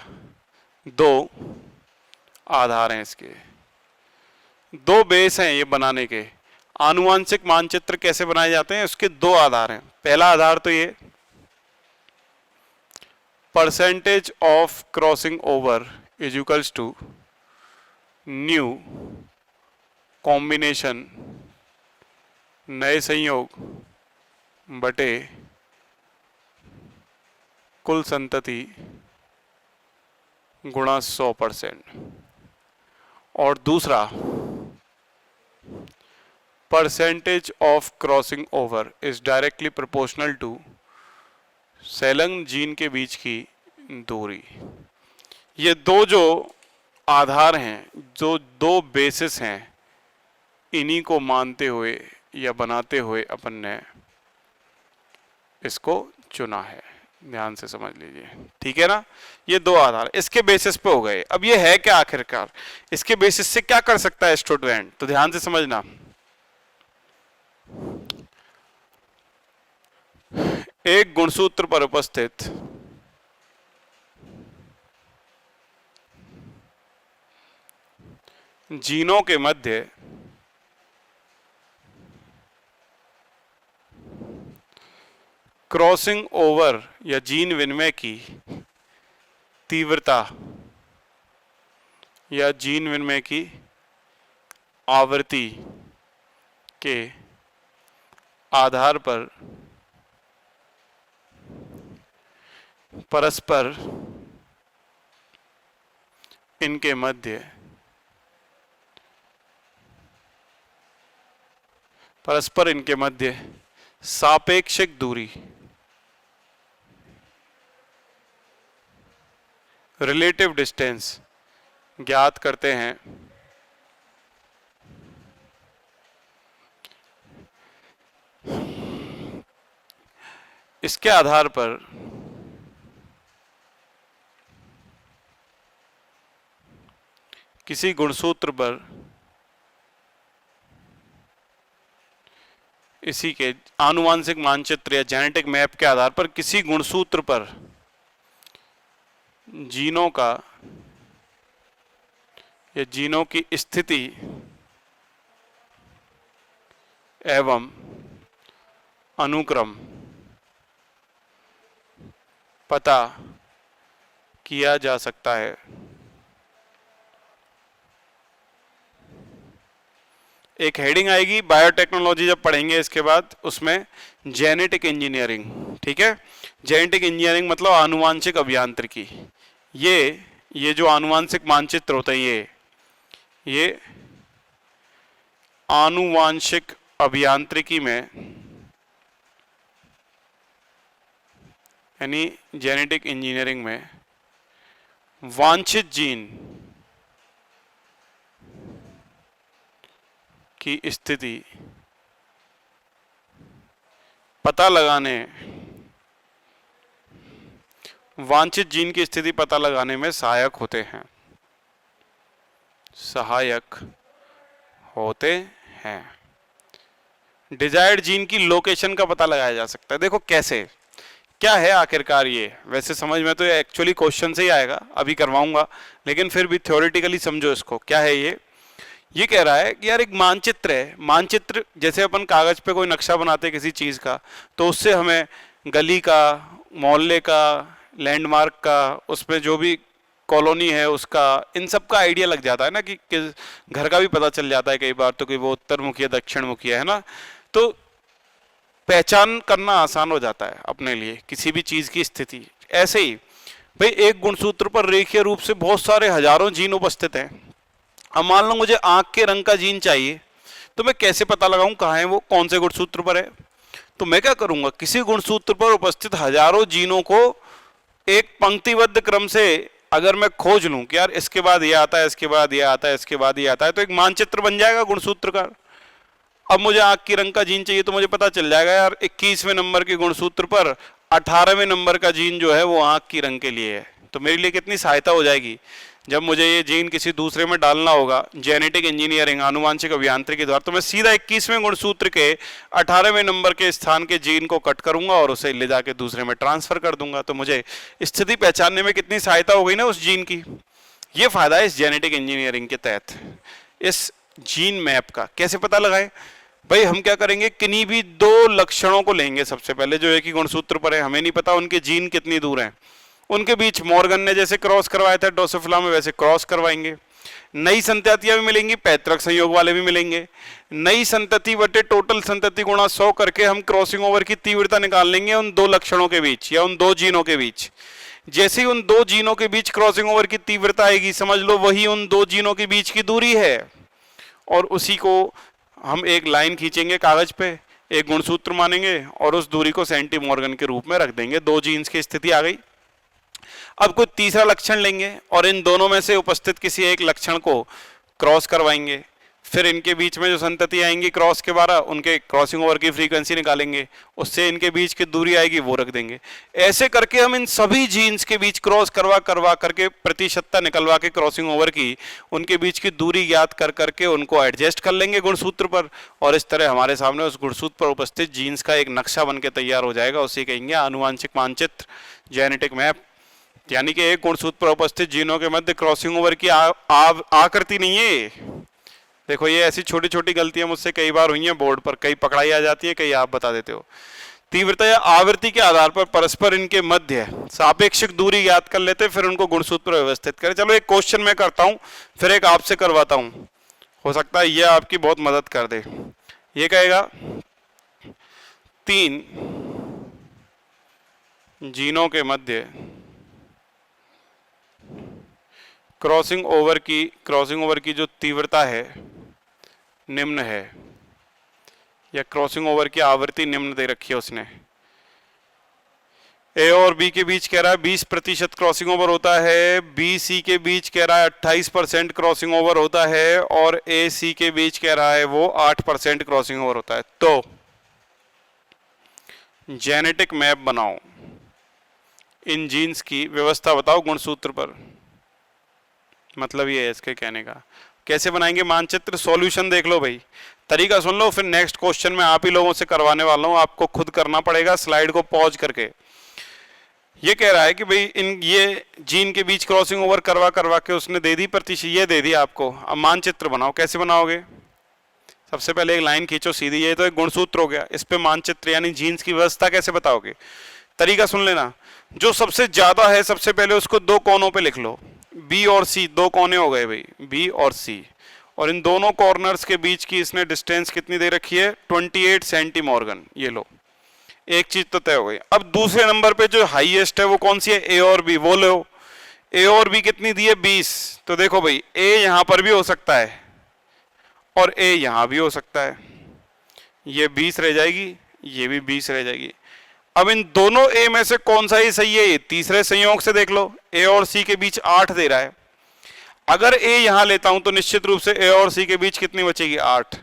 2 आधार हैं इसके, 2 बेस हैं ये बनाने के। आनुवांशिक मानचित्र कैसे बनाए जाते हैं उसके 2 आधार हैं। पहला आधार तो ये percentage of crossing over is equals to new combination, नए संयोग बटे कुल संतति गुणा 100%। और दूसरा, percentage of crossing over is directly proportional to संलग्न जीन के बीच की दूरी। ये दो जो आधार हैं, जो दो बेसिस हैं, इन्हीं को मानते हुए या बनाते हुए अपन ने इसको चुना है। ध्यान से समझ लीजिए, ठीक है ना। ये दो आधार इसके बेसिस पे हो गए। अब ये है क्या आखिरकार, इसके बेसिस से क्या कर सकता है स्टूडेंट, तो ध्यान से समझना। एक गुणसूत्र पर उपस्थित जीनों के मध्य क्रॉसिंग ओवर या जीन विनिमय की तीव्रता या जीन विनिमय की आवृत्ति के आधार पर परस्पर इनके मध्य सापेक्षिक दूरी, रिलेटिव डिस्टेंस ज्ञात करते हैं। इसके आधार पर किसी गुणसूत्र पर इसी के आनुवांशिक मानचित्र या जेनेटिक मैप के आधार पर किसी गुणसूत्र पर जीनों का या जीनों की स्थिति एवं अनुक्रम पता किया जा सकता है। एक हेडिंग आएगी बायोटेक्नोलॉजी जब पढ़ेंगे इसके बाद, उसमें जेनेटिक इंजीनियरिंग, ठीक है। जेनेटिक इंजीनियरिंग मतलब आनुवांशिक अभियांत्रिकी। ये जो आनुवांशिक मानचित्र होता है, ये आनुवांशिक अभियांत्रिकी में यानी जेनेटिक इंजीनियरिंग में वांछित जीन की स्थिति पता लगाने, वांछित जीन की स्थिति पता लगाने में सहायक होते हैं। डिजायर्ड जीन की लोकेशन का पता लगाया जा सकता है। देखो कैसे, क्या है आखिरकार ये, वैसे समझ में तो ये एक्चुअली क्वेश्चन से ही आएगा, अभी करवाऊंगा, लेकिन फिर भी थ्योरेटिकली समझो इसको। क्या है ये कह रहा है कि यार एक मानचित्र है। मानचित्र जैसे अपन कागज पे कोई नक्शा बनाते हैं किसी चीज का, तो उससे हमें गली का, मोहल्ले का, लैंडमार्क का, उसमें जो भी कॉलोनी है उसका, इन सब का आइडिया लग जाता है ना, कि घर का भी पता चल जाता है कई बार तो, कि वो उत्तर मुखी है दक्षिण मुखी है ना। तो पहचान करना आसान हो जाता है अपने लिए किसी भी चीज की स्थिति। ऐसे ही भाई एक गुणसूत्र पर रेखीय रूप से बहुत सारे हजारों जीन उपस्थित हैं। अब मान लो मुझे आंख के रंग का जीन चाहिए, तो मैं कैसे पता लगाऊं कहाँ है वो, कौन से गुणसूत्र पर है। तो मैं क्या करूंगा, किसी गुणसूत्र पर उपस्थित हजारों जीनों को एक पंक्तिबद्ध क्रम से अगर मैं खोज लूं कि यार इसके बाद ये आता है, इसके बाद ये आता है, इसके बाद ये आता है, तो एक मानचित्र बन जाएगा गुणसूत्र का। अब मुझे आंख की रंग का जीन चाहिए, तो मुझे पता चल जाएगा यार 21वें नंबर के गुणसूत्र पर 18वें नंबर का जीन जो है वो आंख की रंग के लिए है। तो मेरे लिए कितनी सहायता हो जाएगी जब मुझे ये जीन किसी दूसरे में डालना होगा, जेनेटिक इंजीनियरिंग आनुवांशिक अभियांत्रिकी द्वारा, तो मैं सीधा 21वें गुणसूत्र के 18वें नंबर के स्थान के जीन को कट करूंगा और उसे ले जाके दूसरे में ट्रांसफर कर दूंगा। तो मुझे स्थिति पहचानने में कितनी सहायता हो गई ना उस जीन की। ये फायदा है इस जेनेटिक इंजीनियरिंग के तहत। इस जीन मैप का कैसे पता लगाएं भाई, हम क्या करेंगे, किन्हीं भी दो लक्षणों को लेंगे सबसे पहले जो एक ही गुणसूत्र पर है, हमें नहीं पता उनके जीन कितनी दूर हैं, उनके बीच मॉर्गन ने जैसे क्रॉस करवाया था ड्रोसोफिला में, वैसे क्रॉस करवाएंगे। नई संततियां भी मिलेंगी, पैतृक संयोग वाले भी मिलेंगे। नई संतति बटे टोटल संतति गुणा 100 करके हम क्रॉसिंग ओवर की तीव्रता निकाल लेंगे उन दो लक्षणों के बीच या उन दो जीनों के बीच। जैसे ही उन दो जीनों के बीच क्रॉसिंग ओवर की तीव्रता आएगी, समझ लो वही उन दो जीनों के बीच की दूरी है, और उसी को हम एक लाइन खींचेंगे कागज पे, एक गुणसूत्र मानेंगे और उस दूरी को सेंटीमॉर्गन के रूप में रख देंगे। दो जीन्स की स्थिति आ गई। अब कोई तीसरा लक्षण लेंगे और इन दोनों में से उपस्थित किसी एक लक्षण को क्रॉस करवाएंगे, फिर इनके बीच में जो संतति आएंगी क्रॉस के द्वारा, उनके क्रॉसिंग ओवर की फ्रीक्वेंसी निकालेंगे, उससे इनके बीच की दूरी आएगी वो रख देंगे। ऐसे करके हम इन सभी जीन्स के बीच क्रॉस करवा करके प्रतिशतता निकलवा के क्रॉसिंग ओवर की उनके बीच की दूरी ज्ञात कर करके उनको एडजस्ट कर लेंगे गुणसूत्र पर, और इस तरह हमारे सामने उस गुणसूत्र पर उपस्थित जीन्स का एक नक्शा बन के तैयार हो जाएगा। उसे कहेंगे आनुवांशिक मानचित्र, जेनेटिक मैप। यानी कि एक गुणसूत्र पर उपस्थित जीनों के मध्य क्रॉसिंग ओवर की आकृति नहीं है। देखो ये ऐसी छोटी छोटी गलतियां मुझसे कई बार हुई हैं बोर्ड पर, कई पकड़ाई आ जाती है, कई आप बता देते हो। तीव्रता या आवृत्ति के आधार पर परस्पर इनके मध्य सापेक्षिक दूरी ज्ञात कर लेते, फिर उनको गुणसूत्र पर व्यवस्थित करें। चलो एक क्वेश्चन मैं करता हूं, फिर एक आपसे करवाता हूं, हो सकता है यह आपकी बहुत मदद कर दे। ये कहेगा 3 जीनों के मध्य क्रॉसिंग ओवर की जो तीव्रता है निम्न है, या क्रॉसिंग ओवर की आवृत्ति निम्न दे रखी है उसने। ए और बी के बीच कह रहा है 20% क्रॉसिंग ओवर होता है, बी सी के बीच कह रहा है 28% क्रॉसिंग ओवर होता है, और ए सी के बीच कह रहा है वो 8% क्रॉसिंग ओवर होता है। तो जेनेटिक मैप बनाओ, इन जीन्स की व्यवस्था बताओ गुणसूत्र पर। मतलब ये है इसके कहने का। कैसे बनाएंगे मानचित्र? सॉल्यूशन देख लो भाई, तरीका सुन लो, फिर नेक्स्ट क्वेश्चन में आप ही लोगों से करवाने वाला हूं, आपको खुद करना पड़ेगा स्लाइड को पॉज करके। ये कह रहा है कि भाई इन ये जीन के बीच क्रॉसिंग ओवर करवा के उसने दे दी प्रतिशत, ये दे दी आपको। अब मानचित्र बनाओ। कैसे बनाओगे? सबसे पहले एक लाइन खींचो सीधी, ये तो एक गुणसूत्र हो गया, इस पे मानचित्र यानी जीन्स की व्यवस्था कैसे बताओगे? तरीका सुन लेना। जो सबसे ज्यादा है सबसे पहले उसको दो कोनों पे लिख लो, बी और सी, दो कोने हो गए भाई, बी और सी, और इन दोनों कॉर्नर्स के बीच की इसने डिस्टेंस कितनी दे रखी है? 28 सेंटीमॉर्गन। ये लो, एक चीज तो तय हो गई। अब दूसरे नंबर पे जो हाईएस्ट है वो कौन सी है? ए और बी, वो लो। ए और बी कितनी दी है? 20। तो देखो भाई, ए यहां पर भी हो सकता है और ए यहां भी हो सकता है, ये 20 रह जाएगी, ये भी 20 रह जाएगी। अब इन दोनों ए में से कौन सा ही सही है? ये तीसरे संयोग से देख लो, ए और सी के बीच 8 दे रहा है। अगर ए यहां लेता हूं तो निश्चित रूप से ए और सी के बीच कितनी बचेगी? 8।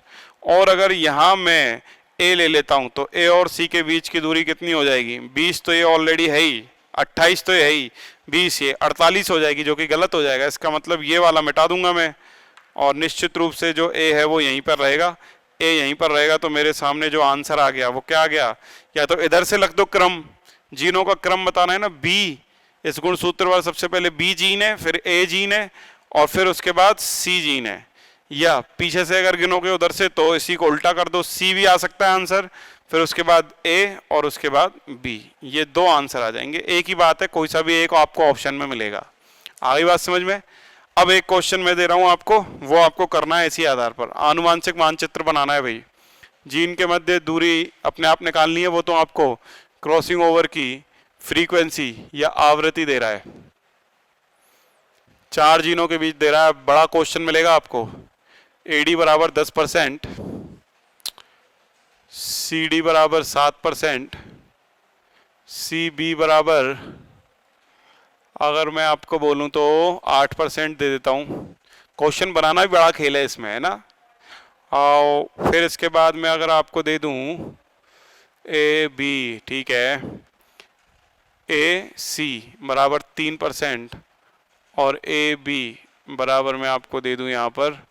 और अगर यहां मैं ए ले लेता हूं तो ए और सी के बीच की दूरी कितनी हो जाएगी? 20 तो ये ऑलरेडी है ही, 28 तो ये है ही, 20 ये 48 हो जाएगी, जो कि गलत हो जाएगा। इसका मतलब ये वाला मिटा दूंगा मैं, और निश्चित रूप से जो ए है वो यहीं पर रहेगा, ए यहीं पर रहेगा। तो मेरे सामने जो आंसर आ गया वो क्या आ गया? या तो इधर से लग दो क्रम, जीनों का क्रम बताना है ना। बी, इस गुणसूत्र वाला सबसे पहले बी जीन है, फिर ए जीन है, और फिर उसके बाद सी जीन है। या पीछे से अगर गिनोगे उधर से तो इसी को उल्टा कर दो, सी भी आ सकता है आंसर, फिर उसके बाद ए और उसके बाद बी, ये दो आंसर आ जाएंगे। एक ही बात है, कोई सा भी एक आपको ऑप्शन में मिलेगा। आ गई बात समझ में? अब एक क्वेश्चन मैं दे रहा हूं आपको, वो आपको करना है इसी आधार पर। आनुवांशिक मानचित्र बनाना है भाई, जीन के मध्य दूरी अपने आप निकालनी है, वो तो आपको क्रॉसिंग ओवर की फ्रीक्वेंसी या आवृत्ति दे रहा है, 4 जीनों के बीच दे रहा है। बड़ा क्वेश्चन मिलेगा आपको। एडी बराबर 10%, सी डी बराबर 7%, सी बी बराबर, अगर मैं आपको बोलूं तो 8% दे देता हूं। क्वेश्चन बनाना भी बड़ा खेल है इसमें, है ना। और फिर इसके बाद में अगर आपको दे दूं ए बी, ठीक है, ए सी बराबर 3%, और ए बी बराबर मैं आपको दे दूं यहां पर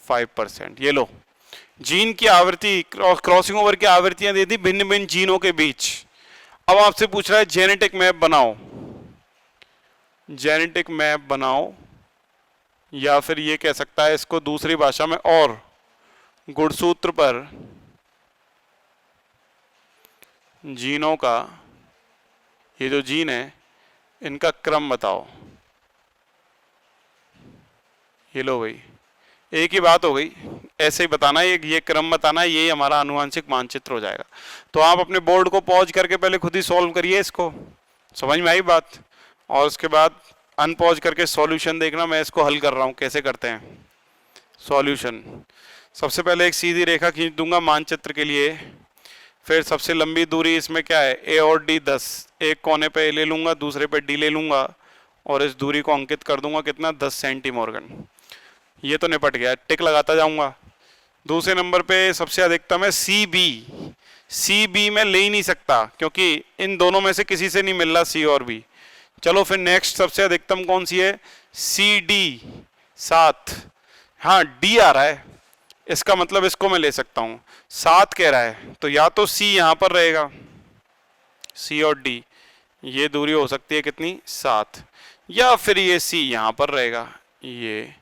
5%। ये लो, जीन की आवृत्ति, क्रॉसिंग ओवर की आवृत्तियां दे दी भिन्न भिन्न जीनों के बीच। अब आपसे पूछ रहा है जेनेटिक मैप बनाओ, जेनेटिक मैप बनाओ, या फिर ये कह सकता है इसको दूसरी भाषा में, और गुणसूत्र पर जीनों का, ये जो जीन है इनका क्रम बताओ। ये लो भाई, एक ही बात हो गई, ऐसे ही बताना, ये क्रम बताना, ये हमारा आनुवंशिक मानचित्र हो जाएगा। तो आप अपने बोर्ड को पॉज करके पहले खुद ही सॉल्व करिए इसको, समझ में आई बात, और उसके बाद अनपॉज करके सॉल्यूशन देखना, मैं इसको हल कर रहा हूँ कैसे करते हैं सॉल्यूशन। सबसे पहले एक सीधी रेखा खींच दूंगा मानचित्र के लिए, फिर सबसे लंबी दूरी इसमें क्या है ए और डी 10, एक कोने पे ए ले लूंगा, दूसरे पे डी ले लूंगा, और इस दूरी को अंकित कर दूंगा कितना 10 सेंटीमॉर्गन। ये तो निपट गया, टिक लगाता जाऊंगा। दूसरे नंबर पे सबसे अधिकतम है सी बी, सी बी में ले ही नहीं सकता क्योंकि इन दोनों में से किसी से नहीं मिल रहा सी और बी। चलो फिर नेक्स्ट सबसे अधिकतम कौन सी है, सी डी 7, हाँ डी आ रहा है, इसका मतलब इसको मैं ले सकता हूं, 7 कह रहा है, तो या तो सी यहां पर रहेगा, सी और डी, ये दूरी हो सकती है कितनी 7, या फिर ये सी यहां पर रहेगा ये,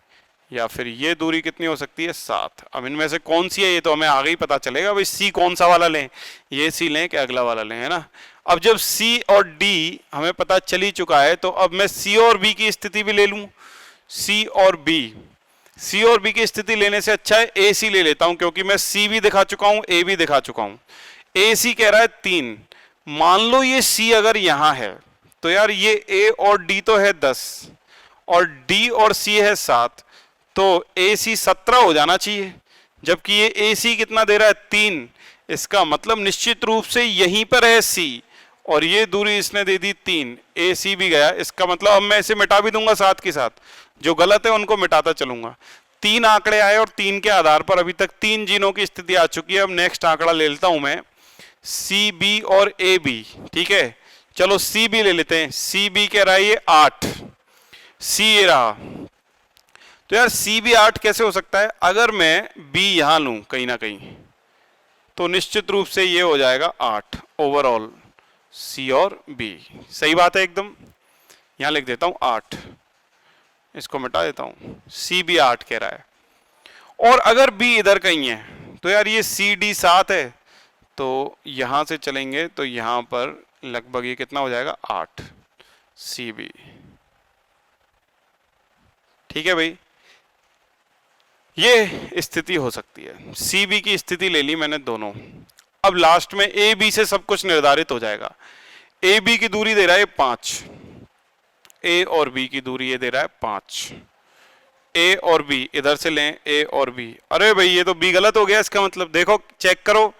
या फिर ये दूरी कितनी हो सकती है 7। अब इनमें से कौन सी है ये तो हमें आगे ही पता चलेगा, भाई सी कौन सा वाला लें, ये सी लें कि अगला वाला लें, है ना। अब जब सी और डी हमें पता चल ही चुका है, तो अब मैं सी और बी की स्थिति भी ले लूं, सी और बी, सी और बी की स्थिति लेने से अच्छा है ए सी ले लेता हूं, क्योंकि मैं सी भी दिखा चुका हूं ए भी दिखा चुका हूं। ए सी कह रहा है 3, मान लो ये सी अगर यहां है, तो यार ये ए और डी तो है 10 और डी और सी है 7, तो ए सी 17 हो जाना चाहिए, जबकि ये ए सी कितना दे रहा है 3, इसका मतलब निश्चित रूप से यहीं पर है सी, और ये दूरी इसने दे दी 3, ए सी भी गया, इसका मतलब अब मैं इसे मिटा भी दूंगा साथ के साथ, जो गलत है उनको मिटाता चलूंगा। 3 आंकड़े आए और 3 के आधार पर अभी तक 3 जीनों की स्थिति आ चुकी है। अब नेक्स्ट आंकड़ा ले लेता हूं मैं सी बी और ए बी, ठीक है, चलो सी बी ले लेते हैं, सी बी कह रहा है ये 8, सी ये रहा, तो यार सी बी 8 कैसे हो सकता है, अगर मैं बी यहां लूं कहीं ना कहीं, तो निश्चित रूप से ये हो जाएगा 8 ओवरऑल, सी और बी, सही बात है एकदम, यहां लिख देता हूं 8, इसको मिटा देता हूं, सी बी 8 कह रहा है। और अगर बी इधर कहीं है, तो यार ये सी डी 7 है, तो यहां से चलेंगे तो यहां पर लगभग ये कितना हो जाएगा 8 सी बी, ठीक है भाई, ये स्थिति हो सकती है। सी बी की स्थिति ले ली मैंने दोनों। अब लास्ट में ए बी से सब कुछ निर्धारित हो जाएगा। ए बी की दूरी दे रहा है 5, ए और बी की दूरी ये दे रहा है 5, ए और बी इधर से लें, ए और बी, अरे भाई ये तो बी गलत हो गया, इसका मतलब देखो चेक करो,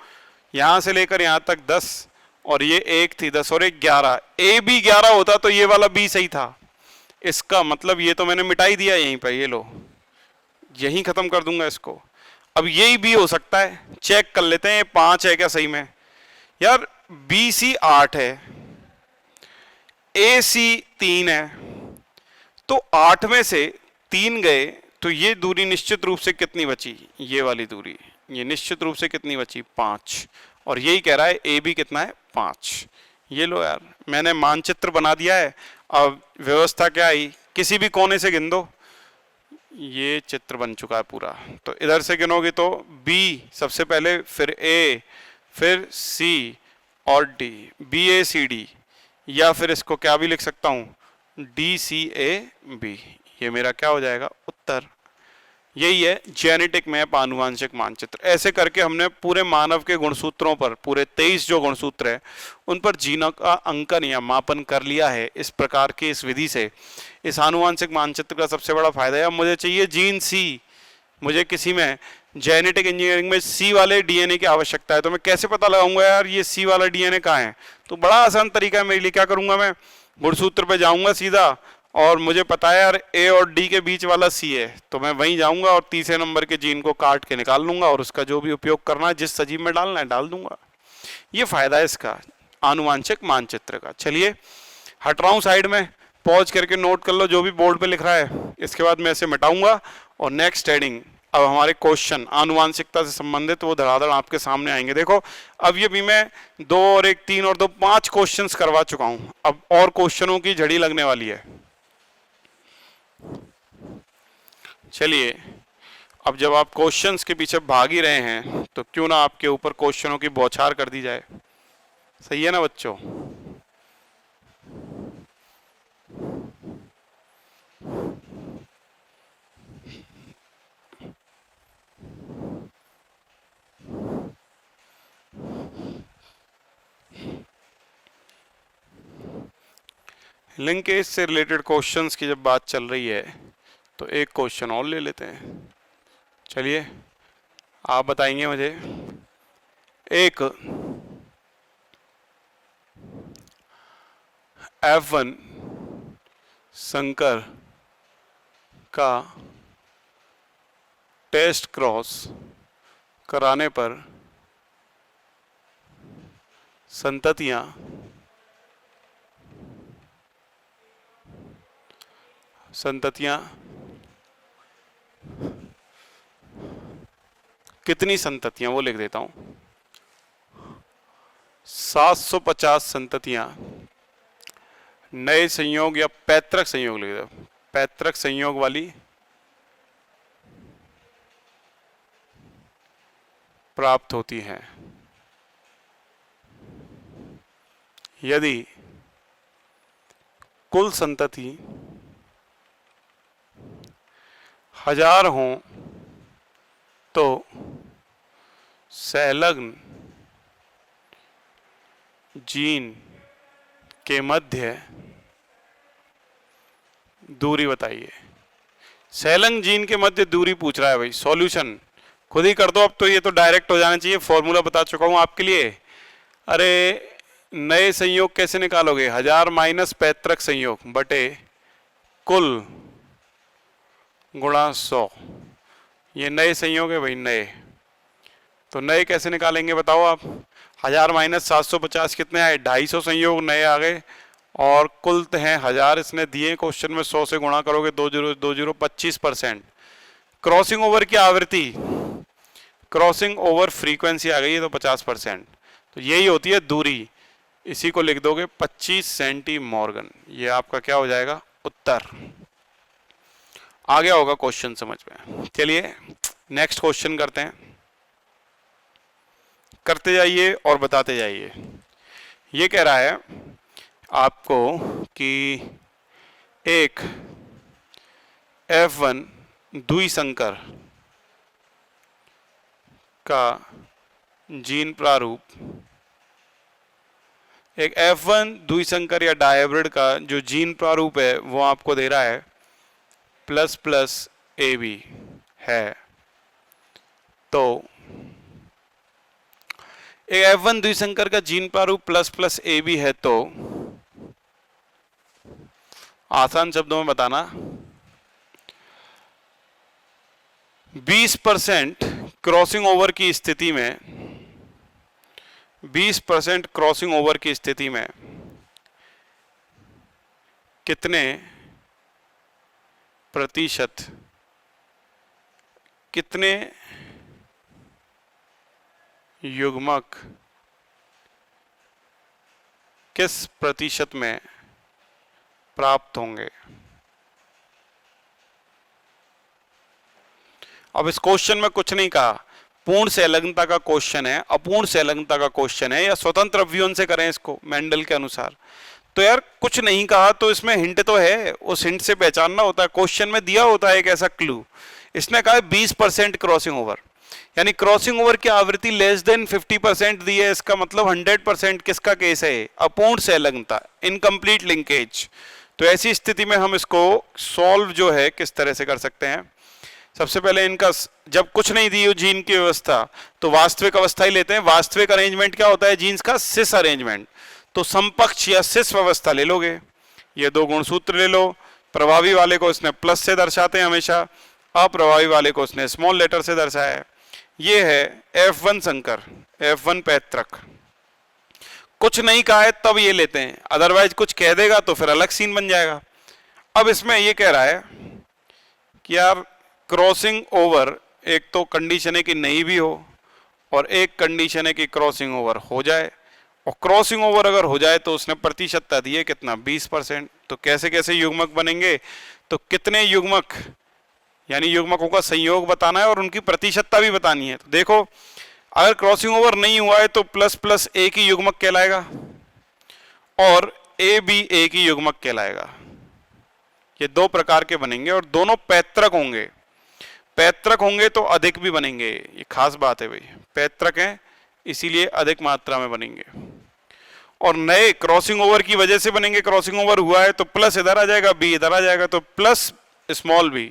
यहां से लेकर यहां तक 10 और ये एक थी 10 और एक 11, ए बी 11 होता तो ये वाला बी सही था, इसका मतलब ये तो मैंने मिटा ही दिया यहीं पर, ये लो यहीं खत्म कर दूंगा इसको। अब यही बी हो सकता है, चेक कर लेते हैं 5 है क्या सही में, यार बी सी 8 है, ए सी 3 है, तो 8 में से 3 गए तो ये दूरी निश्चित रूप से कितनी बची, ये वाली दूरी, ये निश्चित रूप से कितनी बची 5, और यही कह रहा है ए बी कितना है 5। ये लो यार मैंने मानचित्र बना दिया है। अब व्यवस्था क्या आई, किसी भी कोने से गिन दो, ये चित्र बन चुका है पूरा, तो इधर से गिनोगे तो बी सबसे पहले, फिर ए, फिर सी और डी, बी ए सी डी, या फिर इसको क्या भी लिख सकता हूं डी सी ए बी, ये मेरा क्या हो जाएगा उत्तर। यही है जेनेटिक मैप आनुवंशिक मानचित्र। ऐसे करके हमने पूरे मानव के गुणसूत्रों पर, पूरे 23 जो गुणसूत्र है उन पर जीनों का अंकन या मापन कर लिया है इस प्रकार की इस विधि से। इस आनुवंशिक मानचित्र का सबसे बड़ा फायदा है, अब मुझे चाहिए जीन सी, मुझे किसी में जेनेटिक इंजीनियरिंग में सी वाले डीएनए की आवश्यकता है, तो मैं कैसे पता लगाऊंगा यार ये सी वाला डीएनए कहाँ है, तो बड़ा आसान तरीका है मेरे लिए, क्या करूंगा मैं गुणसूत्र पे जाऊंगा सीधा, और मुझे पता है यार ए और डी के बीच वाला सी है, तो मैं वहीं जाऊंगा और तीसरे नंबर के जीन को काट के निकाल लूंगा और उसका जो भी उपयोग करना है, जिस सजीव में डालना है डाल दूंगा। ये फायदा है इसका आनुवंशिक मानचित्र का। चलिए हट रहा हूं साइड में, पॉज करके नोट कर लो जो भी बोर्ड पे लिख रहा है, इसके बाद मैं इसे मिटाऊंगा और नेक्स्ट हेडिंग, अब हमारे क्वेश्चन आनुवंशिकता से संबंधित वो धड़ाधड़ आपके सामने आएंगे। देखो अब ये भी मैं 2 और 1 3 और 2 5 क्वेश्चंस करवा चुका हूं, अब और क्वेश्चनों की झड़ी लगने वाली है। चलिए अब जब आप क्वेश्चंस के पीछे भाग ही रहे हैं तो क्यों ना आपके ऊपर क्वेश्चनों की बौछार कर दी जाए, सही है ना बच्चों। लिंकेज से रिलेटेड क्वेश्चंस की जब बात चल रही है तो एक क्वेश्चन और ले लेते हैं। चलिए आप बताएंगे मुझे, एक F1 संकर का टेस्ट क्रॉस कराने पर संततियां कितनी संततियां, वो लिख देता हूं, 750 संततियां नए संयोग या पैतृक संयोग लिख दो, पैतृक संयोग वाली प्राप्त होती हैं यदि कुल संतति 1000 हों तो संलग्न जीन के मध्य दूरी बताइए। संलग्न जीन के मध्य दूरी पूछ रहा है भाई, सॉल्यूशन खुद ही कर दो। अब तो ये तो डायरेक्ट हो जाना चाहिए, फॉर्मूला बता चुका हूं आपके लिए। अरे नए संयोग कैसे निकालोगे, 1000 माइनस पैतृक संयोग बटे कुल गुणा 100, ये नए संयोग है भाई, नए। तो नए कैसे निकालेंगे बताओ आप, 1000 माइनस 750 कितने आए, 250 संयोग नए आ गए, और कुल हैं 1000, इसने दिए क्वेश्चन में, 100 से गुणा करोगे 20 25%। क्रॉसिंग ओवर की आवृत्ति, क्रॉसिंग ओवर फ्रीक्वेंसी आ गई है तो 50%, तो यही होती है दूरी, इसी को लिख दोगे 25 सेंटीमॉर्गन। ये आपका क्या हो जाएगा, उत्तर। आ गया होगा क्वेश्चन समझ में। चलिए नेक्स्ट क्वेश्चन करते हैं, करते जाइए और बताते जाइए। ये कह रहा है आपको कि एक F1 द्विसंकर का जीन प्रारूप, एक F1 द्विसंकर या डायब्रिड का जो जीन प्रारूप है वो आपको दे रहा है ++ AB है। तो एक F1 द्विसंकर का जीन प्रारूप ++ AB है, तो आसान शब्दों में बताना, 20% क्रॉसिंग ओवर की स्थिति में, 20% क्रॉसिंग ओवर की स्थिति में कितने प्रतिशत, कितने युग्मक किस प्रतिशत में प्राप्त होंगे। अब इस क्वेश्चन में कुछ नहीं कहा, पूर्ण संलग्नता का क्वेश्चन है, अपूर्ण संलग्नता का क्वेश्चन है, या स्वतंत्र अवयवन से करें इसको मेंडल के अनुसार, तो यार कुछ नहीं कहा तो इसमें हिंट तो है, उस हिंट से पहचानना होता है। क्वेश्चन में दिया होता है एक ऐसा क्लू, इसने कहा 20% क्रॉसिंग ओवर, यानी क्रॉसिंग ओवर की आवृत्ति <50% दी है, इसका मतलब 100% किसका केस है, अपूर्ण संलग्नता, इनकम्प्लीट लिंकेज। तो ऐसी स्थिति में हम इसको सॉल्व जो है किस तरह से कर सकते हैं, सबसे पहले इनका, जब कुछ नहीं दी हो जीन की व्यवस्था तो वास्तविक अवस्था ही लेते हैं। वास्तविक अरेंजमेंट क्या होता है जीन्स का, सिस अरेंजमेंट, तो समकक्ष या सिस व्यवस्था ले लोगे। ये दो गुणसूत्र ले लो, प्रभावी वाले को इसने प्लस से दर्शाते हैं हमेशा, अप्रभावी वाले को इसने स्मॉल लेटर से दर्शाया है। ये है F1 संकर, F1 पैतृक। कुछ नहीं कहा है तब ये लेते हैं, अदरवाइज कुछ कह देगा तो फिर अलग सीन बन जाएगा। अब इसमें ये कह रहा है कि यार क्रॉसिंग ओवर, एक तो कंडीशन है कि नहीं भी हो, और एक कंडीशन है कि क्रॉसिंग ओवर हो जाए, और क्रॉसिंग ओवर अगर हो जाए तो उसने प्रतिशतता दी है कितना, 20%। तो कैसे कैसे युग्मक बनेंगे, तो कितने युग्मक, यानी युग्मकों का संयोग बताना है और उनकी प्रतिशतता भी बतानी है। तो देखो अगर क्रॉसिंग ओवर नहीं हुआ है तो ++ एक ही युग्मक कहलाएगा और ए भी एक ही युग्मक कहलाएगा। ये दो प्रकार के बनेंगे और दोनों पैतृक होंगे। पैतृक होंगे तो अधिक भी बनेंगे, ये खास बात है भाई, पैतृक हैं इसीलिए अधिक मात्रा में बनेंगे। और नए क्रॉसिंग ओवर की वजह से बनेंगे, क्रॉसिंग ओवर हुआ है तो प्लस इधर आ जाएगा, बी इधर आ जाएगा, तो प्लस स्मॉल बी,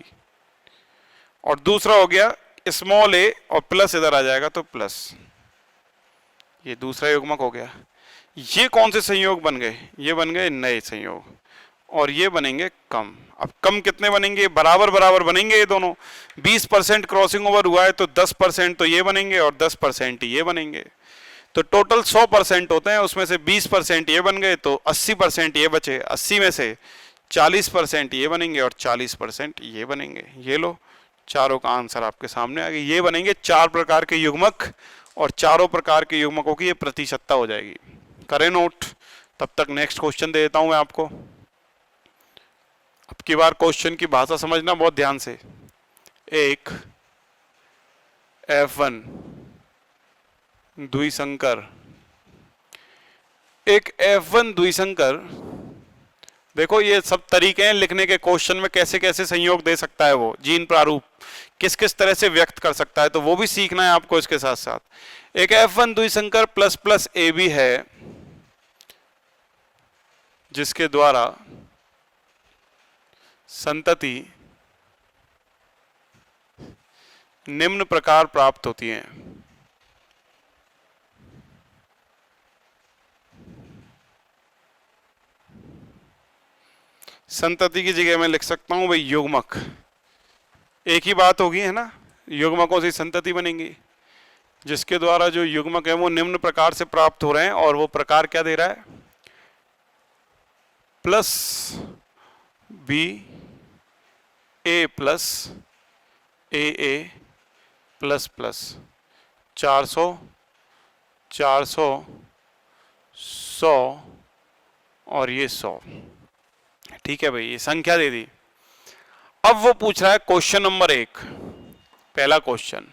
और दूसरा हो गया स्मॉल ए और प्लस इधर आ जाएगा तो प्लस, ये दूसरा युग्मक हो गया। ये कौन से संयोग बन गए? ये बन गए नए संयोग, और ये बनेंगे कम। अब कम कितने बनेंगे? बराबर बराबर बनेंगे ये दोनों। 20% क्रॉसिंग ओवर हुआ है तो 10% तो ये बनेंगे और 10% ये बनेंगे, तो टोटल 100% होते हैं, उसमें से 20% ये बन गए तो 80% ये बचे, 80 में से 40% ये बनेंगे और 40% ये बनेंगे। ये लो, चारों का आंसर आपके सामने आ गया। ये बनेंगे 4 प्रकार के युग्मक, और चारों प्रकार के युग्मकों की ये प्रतिशतता हो जाएगी। करें नोट, तब तक नेक्स्ट क्वेश्चन दे देता हूं मैं आपको। अब की बार क्वेश्चन की भाषा समझना बहुत ध्यान से। एक F1 द्विसंकर, एक F1 द्विसंकर, देखो ये सब तरीके हैं लिखने के, क्वेश्चन में कैसे कैसे संयोग दे सकता है वो, जीन प्रारूप किस किस तरह से व्यक्त कर सकता है, तो वो भी सीखना है आपको इसके साथ साथ। एक F1 द्विसंकर प्लस प्लस AB है, जिसके द्वारा संतति निम्न प्रकार प्राप्त होती है। संतति की जगह मैं लिख सकता हूं भाई युग्मक, एक ही बात होगी है ना, युग्मकों से संतति बनेंगी, जिसके द्वारा जो युग्मक है वो निम्न प्रकार से प्राप्त हो रहे हैं, और वो प्रकार क्या दे रहा है? प्लस बी ए प्लस ए प्लस प्लस 400 400 100 और ये 100। ठीक है भाई, ये संख्या दे दी। अब वो पूछ रहा है क्वेश्चन नंबर 1, पहला क्वेश्चन,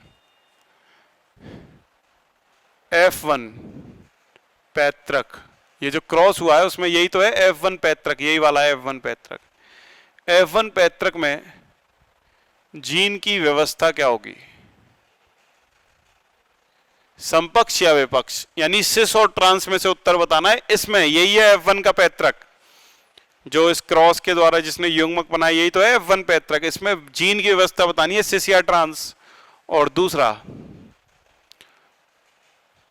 F1 पैतृक, ये जो क्रॉस हुआ है उसमें यही तो है F1 पैतृक, यही वाला है F1 पैतृक। F1 पैतृक में जीन की व्यवस्था क्या होगी? समपक्ष या विपक्ष, यानी सिस और ट्रांस में से उत्तर बताना है। इसमें यही है F1 का पैतृक, जो इस क्रॉस के द्वारा जिसने युग्मक बनाया यही तो है F1 पैतृक। इसमें जीन की व्यवस्था बतानी है, सिस या ट्रांस, और दूसरा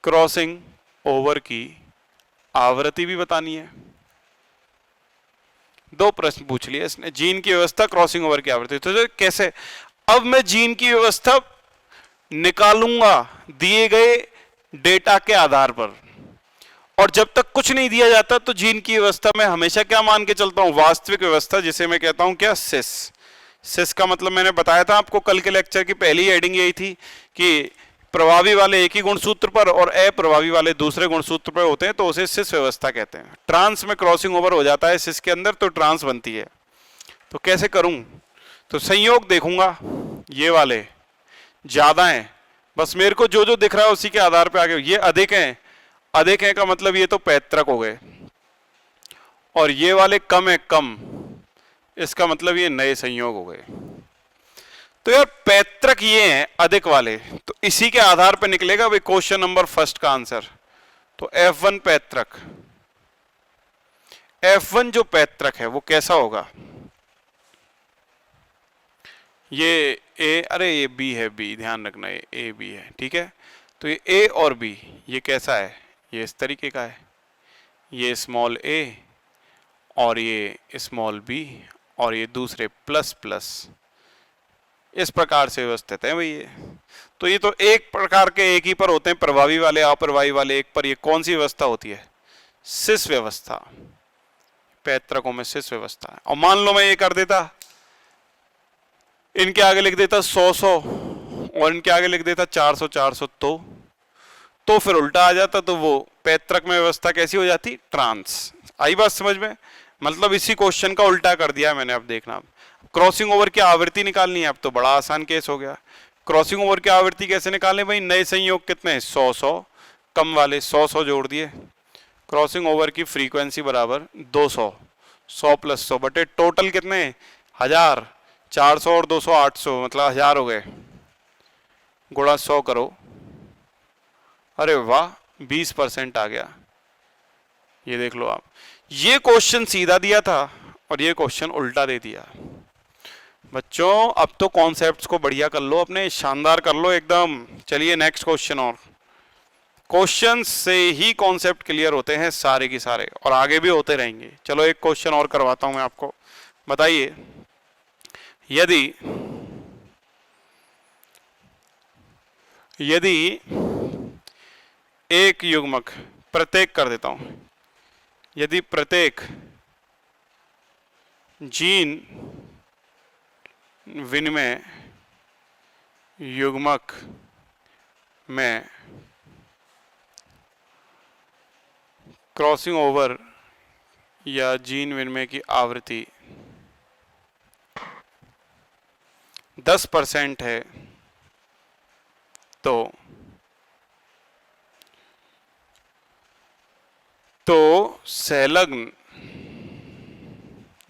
क्रॉसिंग ओवर की आवृत्ति भी बतानी है। 2 प्रश्न पूछ लिए इसने, जीन की व्यवस्था, क्रॉसिंग ओवर की आवृत्ति। तो कैसे? अब मैं जीन की व्यवस्था निकालूंगा दिए गए डेटा के आधार पर, और जब तक कुछ नहीं दिया जाता तो जीन की व्यवस्था में हमेशा क्या मान के चलता हूं? वास्तविक व्यवस्था, जिसे मैं कहता हूं क्या? सिस। सिस का मतलब मैंने बताया था आपको कल के लेक्चर की पहली हेडिंग यही थी कि प्रभावी वाले एक ही गुणसूत्र पर और अप्रभावी वाले दूसरे गुणसूत्र पर होते हैं तो उसे सिस व्यवस्था कहते हैं। ट्रांस में क्रॉसिंग ओवर हो जाता है सिस के अंदर तो ट्रांस बनती है। तो कैसे करूं? तो संयोग देखूंगा, ये वाले ज्यादा हैं, बस मेरे को जो जो दिख रहा है उसी के आधार पे आगे, ये अधिक हैं, अधिक है का मतलब ये तो पैतृक हो गए, और ये वाले कम है, कम, इसका मतलब ये नए संयोग हो गए। तो यार पैतृक ये हैं अधिक वाले, तो इसी के आधार पे निकलेगा भाई क्वेश्चन नंबर फर्स्ट का आंसर। तो F1 पैतृक, F1 जो पैतृक है वो कैसा होगा? ये A, अरे ये B है, B ध्यान रखना, ये A B है, ठीक है। तो ये A और B ये कैसा है? ये इस तरीके का है, ये स्मॉल a और ये स्मॉल b और ये दूसरे प्लस प्लस, इस प्रकार से व्यवस्थित है भाई ये। तो ये तो एक प्रकार के एक ही पर होते हैं, प्रभावी वाले अप्रभावी वाले एक पर। ये कौन सी व्यवस्था होती है? सिस व्यवस्था। पैतृकों में सिस व्यवस्था है। और मान लो मैं ये कर देता, इनके आगे लिख देता 100 और इनके आगे लिख देता 400 तो फिर उल्टा आ जाता, तो वो पैतृक में व्यवस्था कैसी हो जाती? ट्रांस। आई बात समझ में? मतलब इसी क्वेश्चन का उल्टा कर दिया मैंने। अब देखना, क्रॉसिंग ओवर की आवृत्ति निकालनी है, अब तो बड़ा आसान केस हो गया। क्रॉसिंग ओवर की आवृत्ति कैसे निकालें भाई? नए संयोग कितने? 100 कम वाले 100 जोड़ दिए, क्रॉसिंग ओवर की फ्रीक्वेंसी बराबर 200, 100 + 100 बटे टोटल कितने? 1000, 400 और 200 800, मतलब 1000 हो गए, गुणा 100 करो, अरे वाह 20% आ गया। ये देख लो आप, ये क्वेश्चन सीधा दिया था और ये क्वेश्चन उल्टा दे दिया। बच्चों अब तो कॉन्सेप्ट्स को बढ़िया कर लो, अपने शानदार कर लो एकदम। चलिए नेक्स्ट क्वेश्चन। और क्वेश्चन से ही कॉन्सेप्ट क्लियर होते हैं सारे के सारे, और आगे भी होते रहेंगे। चलो एक क्वेश्चन और करवाता हूं मैं आपको। बताइए, यदि एक युग्मक, प्रत्येक कर देता हूं, यदि प्रत्येक जीन विनिमय युग्मक में क्रॉसिंग ओवर या जीन विनिमय की आवृत्ति 10% है, तो संलग्न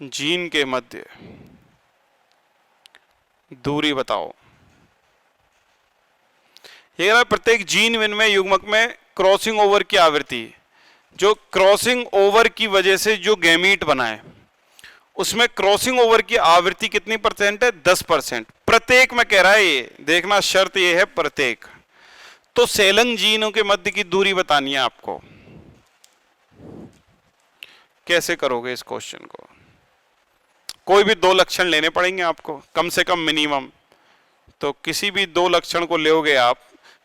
जीन के मध्य दूरी बताओ। ये कह रहा है प्रत्येक जीन विनिमय युग्मक में क्रॉसिंग ओवर की आवृत्ति, जो क्रॉसिंग ओवर की वजह से जो गैमीट बनाए उसमें क्रॉसिंग ओवर की आवृत्ति कितनी परसेंट है? 10%। प्रत्येक में कह रहा है, ये देखना शर्त ये है प्रत्येक। तो संलग्न जीनों के मध्य की दूरी बतानी है आपको। कैसे करोगे इस क्वेश्चन को? कोई भी दो लक्षण लेने पड़ेंगे आपको, कम से कम मिनिमम। तो किसी भी दो लक्षण को लोगे आप,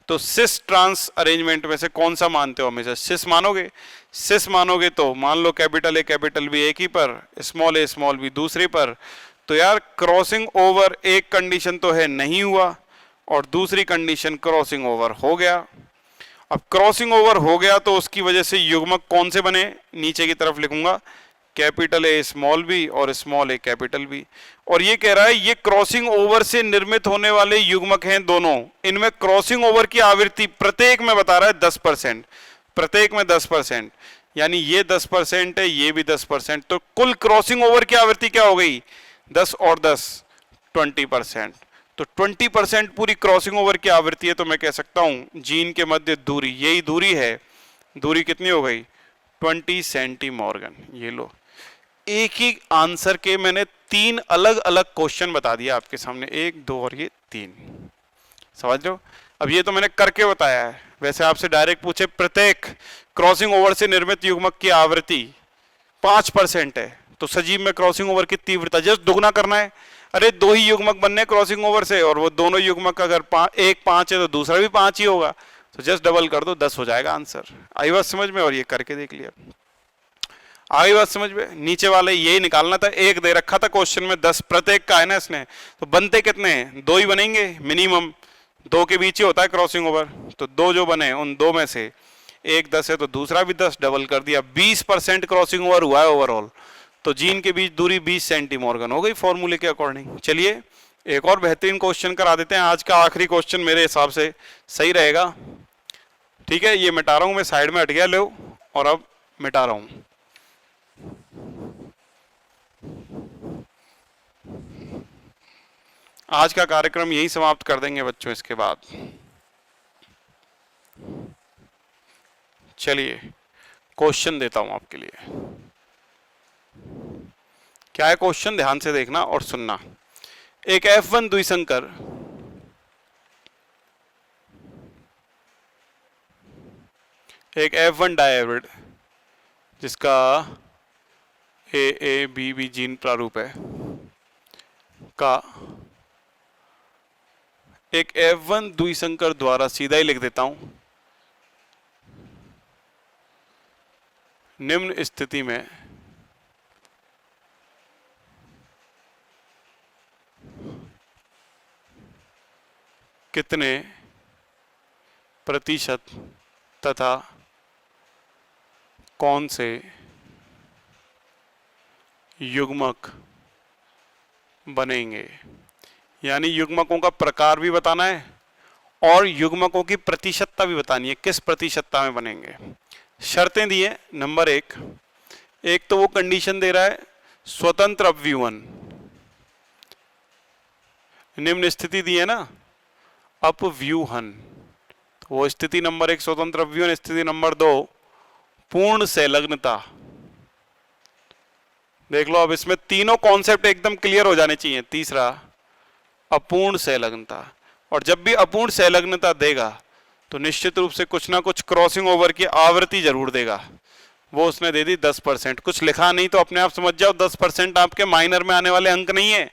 तो सिस ट्रांस अरेंजमेंट में से कौन सा मानते हो? हमेशा सिस मानोगे। सिस मानोगे तो मान लो कैपिटल ए कैपिटल बी एक ही पर, स्मॉल ए स्मॉल बी दूसरे पर। तो यार क्रॉसिंग ओवर एक कंडीशन तो है नहीं हुआ, और दूसरी कंडीशन क्रॉसिंग ओवर हो गया। अब क्रॉसिंग ओवर हो गया तो उसकी वजह से युग्मक कौन से बने? नीचे की तरफ लिखूंगा, कैपिटल ए स्मॉल बी और स्मॉल ए कैपिटल बी। और ये कह रहा है ये क्रॉसिंग ओवर से निर्मित होने वाले युग्मक हैं दोनों, इनमें क्रॉसिंग ओवर की आवृत्ति प्रत्येक में बता रहा है 10%। प्रत्येक में 10%, यानी ये 10% है, ये भी 10%। तो कुल क्रॉसिंग ओवर की आवृत्ति क्या हो गई? 10 और 10 20%। तो 20% पूरी क्रॉसिंग ओवर की आवृत्ति है। तो मैं कह सकता हूं जीन के मध्य दूरी, यही दूरी है। दूरी कितनी हो गई? 20 सेंटीमॉर्गन। ये लो, एक ही आंसर के मैंने 3 अलग अलग क्वेश्चन बता दिया आपके सामने, 1 2 और ये 3। समझ लो। अब ये तो मैंने करके बताया है, वैसे आपसे डायरेक्ट पूछे प्रत्येक क्रॉसिंग ओवर से निर्मित युग्मक की आवृत्ति 5% है, तो सजीव में क्रॉसिंग ओवर की तीव्रता जस्ट दुगना करना है। अरे दो ही युग्मक बनने क्रॉसिंग ओवर से, और वो दोनों युग्मक अगर एक 5 है तो दूसरा भी 5 ही होगा, तो जस्ट डबल कर दो, 10 हो जाएगा आंसर। आई बात समझ में? और ये करके देख लिया, आई बात समझ में? नीचे वाले यही निकालना था, एक दे रखा था क्वेश्चन में 10 प्रत्येक का है ना इसने, तो बनते कितने हैं? 2 ही बनेंगे मिनिमम, 2 के बीच ही होता है क्रॉसिंग ओवर। तो 2 जो बने उन 2 में से एक 10 है तो दूसरा भी 10, डबल कर दिया, 20% क्रॉसिंग ओवर हुआ है ओवरऑल। तो जीन के बीच दूरी 20 सेंटीमॉर्गन हो गई फॉर्मूले के अकॉर्डिंग। चलिए एक और बेहतरीन क्वेश्चन करा देते हैं, आज का आखिरी क्वेश्चन मेरे हिसाब से सही रहेगा। ठीक है, ये मिटा रहा हूं मैं, साइड में हट गया, लो, और अब मिटा रहा हूं। आज का कार्यक्रम यही समाप्त कर देंगे बच्चों इसके बाद। चलिए क्वेश्चन देता हूं आपके लिए। क्या है क्वेश्चन? ध्यान से देखना और सुनना। एक F1 द्विसंकर एक F1 डायहाइब्रिड जिसका AABB जीन प्रारूप है का एक F1 द्विसंकर द्वारा, सीधा ही लिख देता हूं, निम्न स्थिति में कितने प्रतिशत तथा कौन से युग्मक बनेंगे? यानी युग्मकों का प्रकार भी बताना है और युग्मकों की प्रतिशतता भी बतानी है, किस प्रतिशतता में बनेंगे। शर्तें दी है। नंबर 1, एक तो वो कंडीशन दे रहा है स्वतंत्र अपव्यूहन, निम्न स्थिति दी है ना, अपव्यूहन। वो स्थिति नंबर 1 स्वतंत्र अपव्यूहन, स्थिति नंबर 2 पूर्ण संलग्नता। देख लो अब इसमें तीनों कॉन्सेप्ट एकदम क्लियर हो जाने चाहिए। तीसरा अपूर्ण संलग्नता, और जब भी अपूर्ण संलग्नता देगा तो निश्चित रूप से कुछ ना कुछ क्रॉसिंग ओवर की आवृत्ति जरूर देगा। वो उसने दे दी 10%, कुछ लिखा नहीं तो अपने आप समझ जाओ 10% आपके माइनर में आने वाले अंक नहीं है।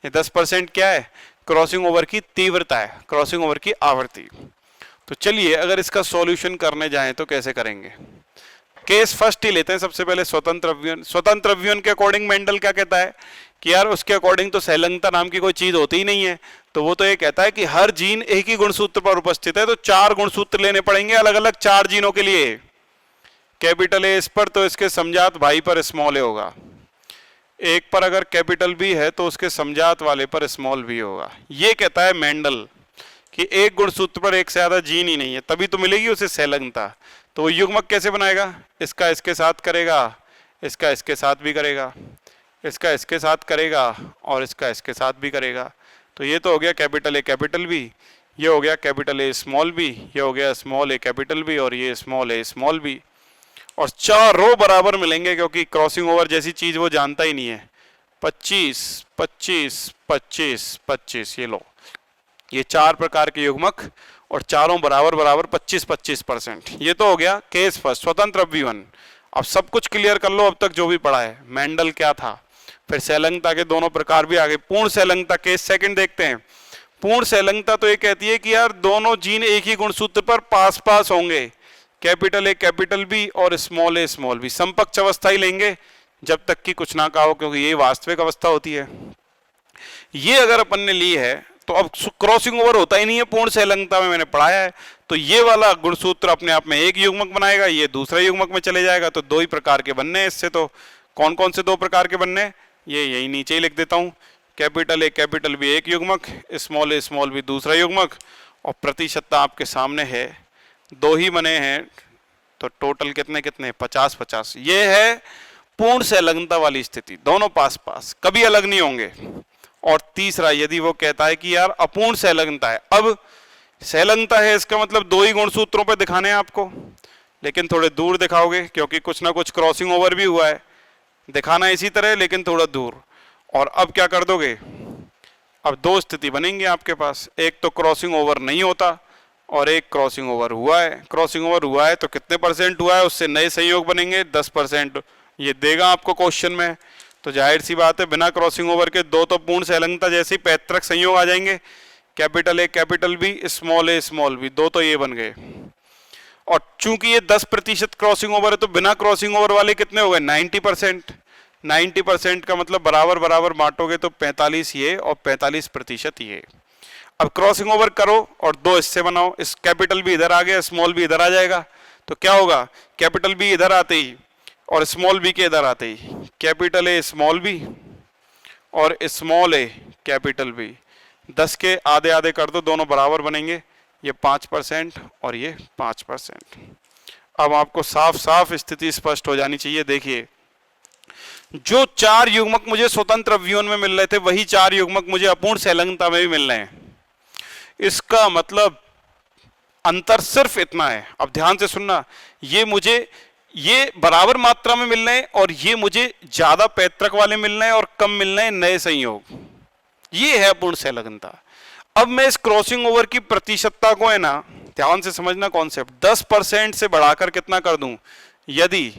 ये 10% क्या है? क्रॉसिंग ओवर की तीव्रता है, क्रॉसिंग ओवर की आवृत्ति। तो चलिए अगर इसका सॉल्यूशन करने जाएं तो कैसे करेंगे। केस फर्स्ट ही लेते हैं सबसे पहले, स्वतंत्र अवयन। स्वतंत्र अवयन के अकॉर्डिंग मेंडल क्या कहता है कि यार उसके अकॉर्डिंग तो संलग्नता नाम की कोई चीज होती ही नहीं है। तो वो तो ये कहता है कि हर जीन एक ही गुणसूत्र पर उपस्थित है, तो 4 गुणसूत्र लेने पड़ेंगे अलग अलग 4 जीनों के लिए। कैपिटल ए इस पर तो इसके समजात भाई पर स्मॉल ए होगा, एक पर अगर कैपिटल बी है तो उसके समजात वाले पर स्मॉल बी होगा। ये कहता है मेंडल कि एक गुणसूत्र पर एक से ज्यादा जीन ही नहीं है, तभी तो मिलेगी उसे संलग्नता। तो वो युग्मक कैसे बनाएगा? इसका इसके साथ करेगा, इसका इसके साथ भी करेगा, इसका इसके साथ करेगा और इसका इसके साथ भी करेगा। तो ये तो हो गया कैपिटल ए कैपिटल बी, ये हो गया कैपिटल ए स्मॉल बी, ये हो गया स्मॉल ए कैपिटल बी और ये स्मॉल ए स्मॉल बी। और चारों बराबर मिलेंगे क्योंकि क्रॉसिंग ओवर जैसी चीज वो जानता ही नहीं है। 25 25 25 25, ये लो, ये 4 प्रकार के युग्मक और चारों बराबर बराबर 25-25%। ये तो हो गया केस फर्स्ट, स्वतंत्र अवयवन। अब सब कुछ क्लियर कर लो अब तक जो भी पढ़ा है। मेंडल क्या था, फिर संलग्नता के दोनों प्रकार भी आ गए। पूर्ण संलग्नता केस सेकंड देखते हैं। पूर्ण संलग्नता तो ये कहती है कि यार दोनों जीन एक ही गुणसूत्र पर पास पास होंगे, कैपिटल ए कैपिटल बी और स्मॉल ए स्मॉल बी। समकक्ष अवस्था ही लेंगे जब तक कि कुछ ना कहा हो, क्योंकि ये वास्तविक अवस्था होती है। ये अगर अपन ने ली है तो अब क्रॉसिंग ओवर होता ही नहीं है पूर्ण संलग्नता में, मैंने पढ़ाया है। तो ये वाला गुणसूत्र अपने आप में एक युग्मक बनाएगा, ये दूसरा युग्मक में चले जाएगा, तो 2 ही प्रकार के बनने हैं इससे। तो कौन कौन से 2 प्रकार के बनने? ये यही नीचे ही लिख देता हूँ, कैपिटल ए कैपिटल बी एक युग्मक, स्मॉल ए स्मॉल बी दूसरा युग्मक, और प्रतिशतता आपके सामने है 2 ही बने हैं। तो टोटल कितने कितने? 50-50। ये है पूर्ण संलग्नता वाली स्थिति, दोनों पास पास कभी अलग नहीं होंगे। और तीसरा, यदि वो कहता है कि यार अपूर्ण संलग्नता है, अब संलग्नता है इसका मतलब 2 ही गुणसूत्रों पे दिखाने हैं आपको, लेकिन थोड़े दूर दिखाओगे क्योंकि कुछ ना कुछ क्रॉसिंग ओवर भी हुआ है। दिखाना इसी तरह लेकिन थोड़ा दूर। और अब क्या कर दोगे? अब 2 स्थिति बनेंगी आपके पास, एक तो क्रॉसिंग ओवर नहीं होता और एक क्रॉसिंग ओवर हुआ है। क्रॉसिंग ओवर हुआ है तो कितने % हुआ है, उससे नए संयोग बनेंगे 10%। ये देगा आपको क्वेश्चन में। तो जाहिर सी बात है बिना क्रॉसिंग ओवर के 2 तो पूर्ण संलग्नता जैसे ही पैतृक संयोग आ जाएंगे, capital A capital B small A small b, 2 तो ये बन गए। और चूंकि ये 10% क्रॉसिंग ओवर है तो बिना क्रॉसिंग ओवर वाले कितने हो गए? 90%। 90% का मतलब बराबर बराबर बांटोगे तो 45 ये और 45% ये। अब क्रॉसिंग ओवर करो और 2 इससे बनाओ, इस कैपिटल बी इधर आ गया, स्मॉल बी इधर आ जाएगा, तो क्या होगा? कैपिटल बी इधर आते ही और स्मॉल बी के इधर आते ही कैपिटल ए स्मॉल बी और स्मॉल ए कैपिटल बी, 10 के आधे आधे कर दो, दोनों बराबर बनेंगे। ये 5% और ये 5%। अब आपको साफ साफ स्थिति स्पष्ट हो जानी चाहिए। देखिए, जो 4 युग्मक मुझे स्वतंत्र अवयवन में मिल रहे थे वही 4 युग्मक मुझे अपूर्ण संलग्नता में भी मिल रहे हैं। इसका मतलब अंतर सिर्फ इतना है, अब ध्यान से सुनना, ये बराबर मात्रा में मिल रहे हैं और ये मुझे ज्यादा पैतृक वाले मिल रहे हैं और कम मिल रहे हैं नए संयोग। ये है अपूर्ण संलग्नता। अब मैं इस क्रॉसिंग ओवर की प्रतिशतता को है ना, ध्यान से समझना कॉन्सेप्ट, 10% से बढ़ाकर कितना कर दूं? यदि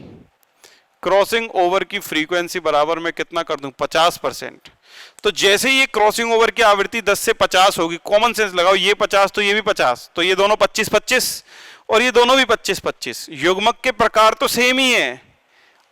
क्रॉसिंग ओवर की फ्रीक्वेंसी बराबर में कितना कर दूं? 50%। तो जैसे ही ये क्रॉसिंग ओवर की आवृत्ति 10 से 50 होगी, कॉमन सेंस लगाओ, ये 50 तो ये भी 50, तो ये दोनों 25-25 और ये दोनों भी 25-25। युग्मक के प्रकार तो सेम ही है,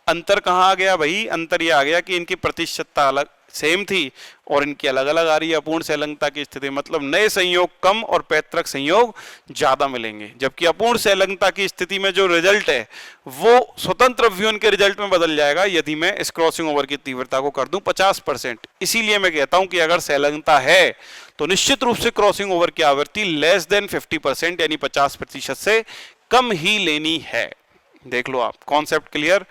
अंतर कहाँ आ गया भाई? अंतर ये आ गया कि इनकी प्रतिशतता अलग सेम थी और इनकी अलग अलग आ रही है अपूर्ण संलग्नता की स्थिति। मतलब नए संयोग कम और पैतृक संयोग ज्यादा मिलेंगे, जबकि अपूर्ण संलग्नता की स्थिति में जो रिजल्ट है वो स्वतंत्र अवयवन के रिजल्ट में बदल जाएगा यदि मैं इस क्रॉसिंग ओवर की तीव्रता को कर दूं 50%। इसीलिए मैं कहता हूं कि अगर संलग्नता है तो निश्चित रूप से क्रॉसिंग ओवर की आवृत्ति लेस देन 50% यानी 50% से कम ही लेनी है। देख लो आप, कॉन्सेप्ट क्लियर।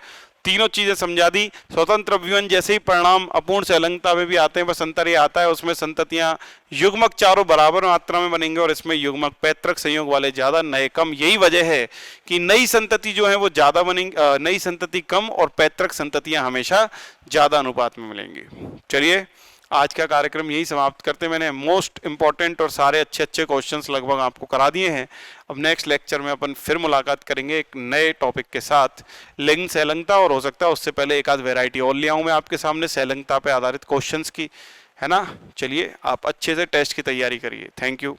तीनों चीजें समझा दी। स्वतंत्र अभिवन जैसे ही परिणाम अपूर्ण से अलंकता में भी आते हैं, बस अंतर ये आता है उसमें संततियां युग्मक चारों बराबर मात्रा में बनेंगे और इसमें युग्मक पैतृक संयोग वाले ज्यादा, नए कम। यही वजह है कि नई संतति जो है वो ज्यादा बनेंगी, नई संतति कम और पैतृक संततियां हमेशा ज्यादा अनुपात में मिलेंगी। चलिए आज का कार्यक्रम यही समाप्त करते हैं। मैंने मोस्ट इंपॉर्टेंट और सारे अच्छे अच्छे क्वेश्चंस लगभग आपको करा दिए हैं। अब नेक्स्ट लेक्चर में अपन फिर मुलाकात करेंगे एक नए टॉपिक के साथ, लिंग सैलंगता, और हो सकता है उससे पहले एक आध वेराइटी और ले आऊं मैं आपके सामने सैलंगता पे आधारित क्वेश्चंस की, है ना। चलिए आप अच्छे से टेस्ट की तैयारी करिए। Thank you.